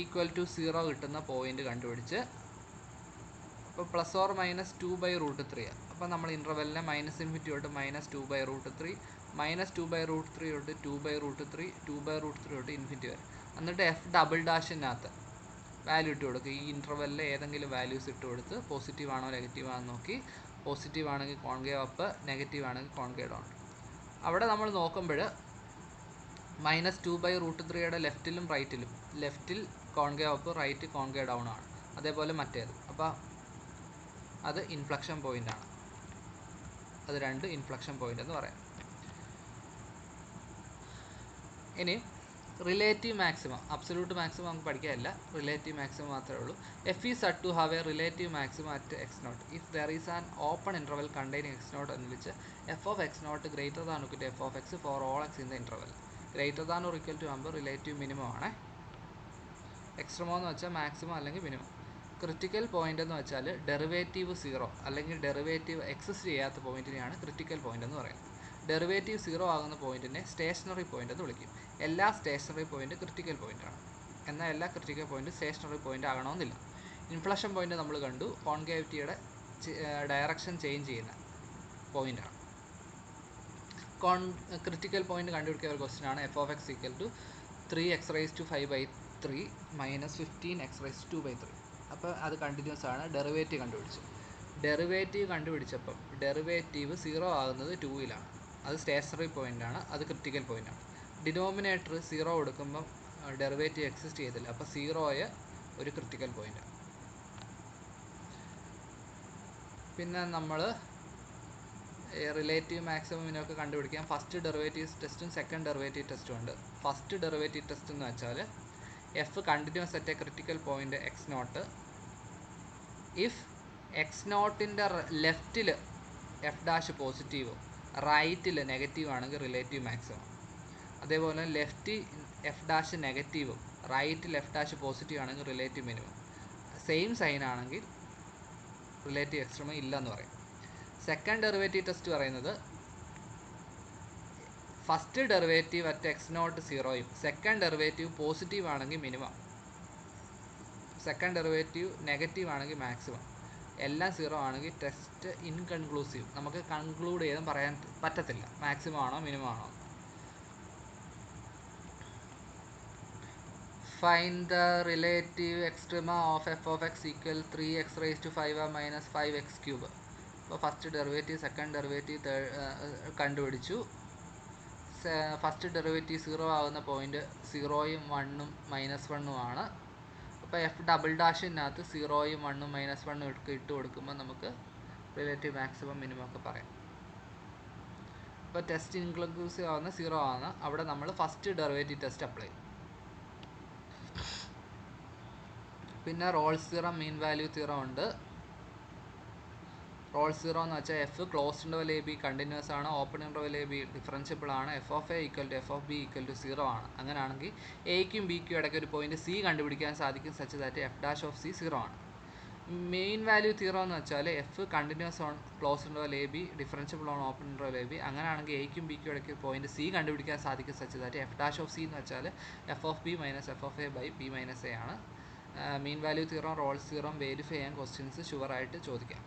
ഈക്വൽ ടു 0 കിട്ടുന്ന പോയിന്റ് കണ്ടുപിടിച്ച്, അപ്പോൾ ±2/√3. അപ്പോൾ നമ്മൾ ഇൻ്റർവെല്ലിനെ -∞ തൊട്ട് -2/√3, -2/√3 തൊട്ട് 2/√3, 2/√3 തൊട്ട് ഇൻഫിനിറ്റി വരെ. എന്നിട്ട് എഫ് ഡബിൾ ഡാഷിനകത്ത് വാല്യൂ ഇട്ട് കൊടുക്കുക. ഈ ഇൻ്റർവെല്ലിൽ ഏതെങ്കിലും വാല്യൂസ് ഇട്ട് കൊടുത്ത് പോസിറ്റീവ് ആണോ നെഗറ്റീവ് ആണോ നോക്കി, പോസിറ്റീവ് ആണെങ്കിൽ കോൺകേവ് അപ്പ്, നെഗറ്റീവ് ആണെങ്കിൽ കോൺകേവ് ഡൗൺ. അവിടെ നമ്മൾ നോക്കുമ്പോൾ -2/√3യുടെ ലെഫ്റ്റിലും റൈറ്റിലും, ലെഫ്റ്റിൽ concave up, right concave down ആണ്. അതേപോലെ മറ്റേത്. അപ്പോൾ അത് ഇൻഫ്ലക്ഷൻ പോയിൻ്റ് ആണ്. അത് രണ്ട് ഇൻഫ്ലക്ഷൻ പോയിൻ്റ് എന്ന് പറയാം. ഇനി റിലേറ്റീവ് മാക്സിമം, അബ്സല്യൂട്ട് മാക്സിമം നമുക്ക് പഠിക്കാനില്ല, റിലേറ്റീവ് മാക്സിമം മാത്രമേ ഉള്ളൂ. F is said to have a relative maximum at x0 if there is an open interval containing x0 എന്ന് which f of x0 greater than equal to F of x for all x in the interval. Greater than or equal to ആകുമ്പോൾ relative minimum ആണ്. എക്സ്ട്രീമോ എന്ന് വെച്ചാൽ maximum അല്ലെങ്കിൽ minimum. Critical point എന്ന് വെച്ചാൽ derivative 0 അല്ലെങ്കിൽ ഡെറിവേറ്റീവ് എക്സിസ്റ്റ് ചെയ്യാത്ത പോയിന്റിനെയാണ് ക്രിട്ടിക്കൽ പോയിൻ്റ് എന്ന് പറയുന്നത്. ഡെറിവേറ്റീവ് 0 ആകുന്ന പോയിന്റിനെ സ്റ്റേഷനറി പോയിൻ്റ് എന്ന് വിളിക്കും. എല്ലാ സ്റ്റേഷനറി പോയിൻ്റ് ക്രിട്ടിക്കൽ പോയിൻ്റാണ്. എന്നാൽ എല്ലാ ക്രിട്ടിക്കൽ പോയിൻ്റ് സ്റ്റേഷനറി പോയിൻ്റ് ആകണമെന്നില്ല. ഇൻഫ്ലക്ഷൻ പോയിൻ്റ് നമ്മൾ കണ്ടു, കോൺകേവിറ്റിയുടെ ഡയറക്ഷൻ ചേഞ്ച് ചെയ്യുന്ന പോയിൻ്റാണ്. ക്രിട്ടിക്കൽ പോയിൻ്റ് കണ്ടുപിടിക്കുക ഒരു ക്വസ്റ്റ്യൻ ആണ്. F of x equal to 3x⁵5/3 -15x⁵2/3. അപ്പോൾ അത് കണ്ടിന്യൂസ് ആണ്. ഡെറിവേറ്റീവ് കണ്ടുപിടിച്ചു. ഡെറിവേറ്റീവ് കണ്ടുപിടിച്ചപ്പം ഡെറിവേറ്റീവ് 0 ആകുന്നത് 2-ലാണ്. അത് സ്റ്റേഷനറി പോയിൻ്റാണ്, അത് ക്രിട്ടിക്കൽ പോയിൻ്റാണ്. ഡിനോമിനേറ്റർ 0 കൊടുക്കുമ്പം ഡെറിവേറ്റീവ് എക്സിസ്റ്റ് ചെയ്തില്ല. അപ്പോൾ 0 ഒരു ക്രിട്ടിക്കൽ പോയിൻ്റാണ്. പിന്നെ നമ്മൾ റിലേറ്റീവ് മാക്സിമമിനൊക്കെ കണ്ടുപിടിക്കാം. ഫസ്റ്റ് ഡെറിവേറ്റീവ് ടെസ്റ്റും സെക്കൻഡ് ഡെറിവേറ്റീവ് ടെസ്റ്റും ഉണ്ട്. ഫസ്റ്റ് ഡെറിവേറ്റീവ് ടെസ്റ്റ് എന്ന് വെച്ചാൽ F continuous at a critical point x0 if x0ൻ്റെ ലെഫ്റ്റിൽ എഫ് ഡാഷ് പോസിറ്റീവും റൈറ്റിൽ നെഗറ്റീവ് ആണെങ്കിൽ റിലേറ്റീവ് മാക്സിമം. അതേപോലെ ലെഫ്റ്റ് എഫ് ഡാഷ് നെഗറ്റീവും റൈറ്റിൽ എഫ് ഡാഷ് പോസിറ്റീവ് ആണെങ്കിൽ റിലേറ്റീവ് മിനിമം. സെയിം സൈൻ ആണെങ്കിൽ റിലേറ്റീവ് എക്സ്ട്രീമം ഇല്ലെന്ന് പറയും. സെക്കൻഡ് ഡെറിവേറ്റീവ് ടെസ്റ്റ് പറയുന്നത് ഫസ്റ്റ് ഡെറിവേറ്റീവ് അറ്റ് x0 0യും സെക്കൻഡ് ഡെറിവേറ്റീവ് പോസിറ്റീവ് ആണെങ്കിൽ മിനിമം, സെക്കൻഡ് ഡെറിവേറ്റീവ് നെഗറ്റീവ് ആണെങ്കിൽ മാക്സിമം, എല്ലാം 0 ആണെങ്കിൽ ടെസ്റ്റ് ഇൻകൺക്ലൂസീവ്. നമുക്ക് കൺക്ലൂഡ് ചെയ്തും പറയാൻ പറ്റത്തില്ല മാക്സിമം ആണോ മിനിമം ആണോ. Find the relative extrema of F of x equal 3x⁵5 -5x³ അപ്പോൾ ഫസ്റ്റ് ഡെറിവേറ്റീവ് സെക്കൻഡ് ഡെറിവേറ്റീവ് കണ്ടുപിടിച്ചു. ഫസ്റ്റ് ഡെറിവേറ്റീവ് 0 ആകുന്ന പോയിന്റ് 0യും 1ഉം -1ഉം ആണ്. അപ്പോൾ എഫ് ഡബിൾ ഡാഷിനകത്ത് 0യും 1ഉം -1ഉം ഇട്ട് കൊടുക്കുമ്പോൾ നമുക്ക് റിലേറ്റീവ് മാക്സിമം മിനിമം ഒക്കെ പറയാം. ഇപ്പോൾ ടെസ്റ്റ് ഇൻക്ലൂസീവ് ആവുന്ന 0 ആണ്, അവിടെ നമ്മൾ ഫസ്റ്റ് ഡെറിവേറ്റീവ് ടെസ്റ്റ് അപ്ലൈ ചെയ്യും. പിന്നെ Rolle's theorem, mean value theorem ഉണ്ട്. റോൾസ് തിയറം എന്ന് വെച്ചാൽ F closed interval A B continuous ആണ്, open interval A B differentiable ആണ്, F of A equal to F of B equal to 0 ആണ്. അങ്ങനെയാണെങ്കിൽ എയ്ക്കും ബിക്കും ഇടയ്ക്ക് ഒരു പോയിന്റ് സി കണ്ടുപിടിക്കാൻ സാധിക്കും, such that F dash of C 0 ആണ്. മെയിൻ വാല്യൂ തിയറം എന്ന് വെച്ചാൽ F continuous on close interval A B differentiable on open interval A B. അങ്ങനെയാണെങ്കിൽ എയ്ക്കും ബിക്കും ഇടയ്ക്ക് പോയിന്റ് സി കണ്ടുപിടിക്കാൻ സാധിക്കും, such that F dash of C എന്ന് വെച്ചാൽ F of B minus F of A by B minus A ആണ്. Mean value theorem, Rolle's theorem verify ചെയ്യാൻ ക്വസ്റ്റ്യൻസ് ഷുവറായിട്ട് ചോദിക്കാം.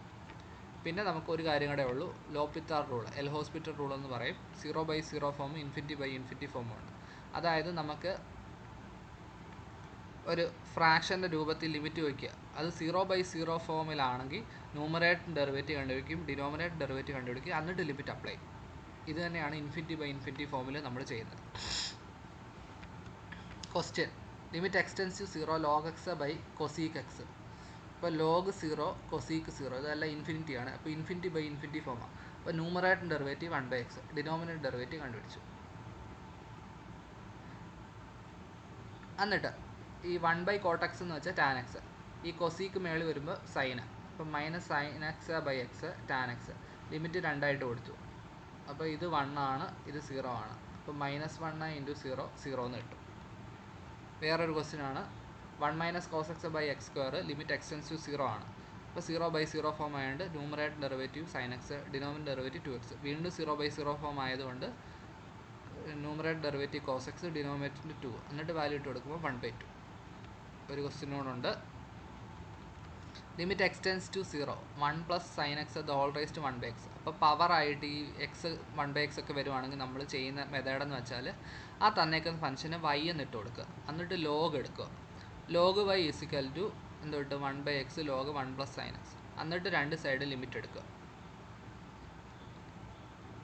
പിന്നെ നമുക്കൊരു കാര്യം കൂടെ ഉള്ളൂ, ലോപിത്താർ റൂൾ, എൽ ഹോസ്പിറ്റൽ റൂൾ എന്ന് പറയും. 0/0 ഫോമും ഇൻഫിനിറ്റി ഫോമും ഉണ്ട്. അതായത് നമുക്ക് ഒരു ഫ്രാക്ഷൻ്റെ രൂപത്തിൽ ലിമിറ്റ് വയ്ക്കുക. അത് 0/0 ഫോമിലാണെങ്കിൽ ന്യൂമറേറ്റർ ഡെറിവേറ്റീവ് കണ്ടുപിടിക്കും, ഡിനോമിനേറ്റർ ഡെറിവേറ്റീവ് കണ്ടുപിടിക്കും, എന്നിട്ട് ലിമിറ്റ് അപ്ലൈ ചെയ്യും. ഇത് തന്നെയാണ് ഇൻഫിനിറ്റി ഫോമിൽ നമ്മൾ ചെയ്യുന്നത്. Question: limit x tends to 0 log x by cosec x. ഇപ്പോൾ ലോഗ് 0 കൊസീക്ക് 0 ഇതെല്ലാം ഇൻഫിനിറ്റി ആണ്. അപ്പോൾ ഇൻഫിനിറ്റി ഫോമാണ്. അപ്പോൾ numerator derivative 1/x, denominator derivative കണ്ടുപിടിച്ചു. എന്നിട്ട് ഈ 1/cot x എന്ന് വെച്ചാൽ tan x, ഈ കൊസീക്ക് മേളിൽ വരുമ്പോൾ സൈന്, അപ്പം -sin x by x tan x. Limit 2 ആയിട്ട് കൊടുത്തു. അപ്പോൾ ഇത് 1 ആണ്, ഇത് 0 ആണ്. അപ്പോൾ -1 × 0 0 എന്ന് കിട്ടും. വേറൊരു ക്വസ്റ്റ്യൻ ആണ് 1 - cos x by X square, limit x tends to 0 ആണ്. അപ്പോൾ 0/0 ഫോം ആയതുകൊണ്ട് numerator derivative sin x, denominator derivative 2x. വീണ്ടും 0/0 ഫോം ആയതുകൊണ്ട് ന്യൂമറേറ്റർ ഡെറിവേറ്റീവ് cos x, ഡിനോമിനേറ്ററിൻ്റെ 2, എന്നിട്ട് വാല്യൂ ഇട്ട് കൊടുക്കുമ്പോൾ 1/2. ഒരു ക്വസ്റ്റ്യനോടുണ്ട്, limit x tends to 0 1 + sin x the whole raise to 1/x. അപ്പോൾ പവറായിട്ട് ഈ എക്സ് 1/x ഒക്കെ വരുവാണെങ്കിൽ നമ്മൾ ചെയ്യുന്ന മെത്തേഡെന്ന് വെച്ചാൽ ആ തന്നേക്കുന്ന ഫംഗ്ഷന് y എന്നിട്ട് കൊടുക്കുക, എന്നിട്ട് ലോഗ് എടുക്കുക. ലോഗ് y ഈസിക്കൽ ടു എന്ത് കിട്ടും? 1/x log 1 + sin x. എന്നിട്ട് രണ്ട് സൈഡ് ലിമിറ്റ് എടുക്കുക.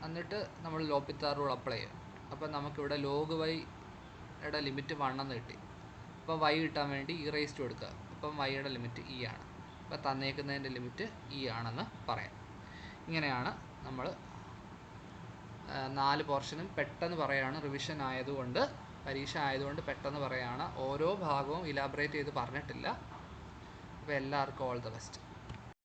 എന്നിട്ട് നമ്മൾ ലോപിത്താർ റൂൾ അപ്ലൈ ചെയ്യും. അപ്പോൾ നമുക്കിവിടെ ലോഗ് വൈയുടെ ലിമിറ്റ് 1 എന്ന് കിട്ടി. അപ്പോൾ y കിട്ടാൻ വേണ്ടി e റൈസ് ടു എടുക്കുക. അപ്പം വൈയുടെ ലിമിറ്റ് e ആണ്. അപ്പോൾ തന്നേക്കുന്നതിൻ്റെ ലിമിറ്റ് e ആണെന്ന് പറയാം. ഇങ്ങനെയാണ് നമ്മൾ 4 പോർഷനും പെട്ടെന്ന് പറയുകയാണ്, റിവിഷൻ ആയതുകൊണ്ട്, പരീക്ഷ ആയതുകൊണ്ട് പെട്ടെന്ന് പറയുകയാണ്. ഓരോ ഭാഗവും ഇലാബറേറ്റ് ചെയ്ത് പറഞ്ഞിട്ടില്ല. അപ്പോൾ എല്ലാവർക്കും ഓൾ ദ ബെസ്റ്റ്.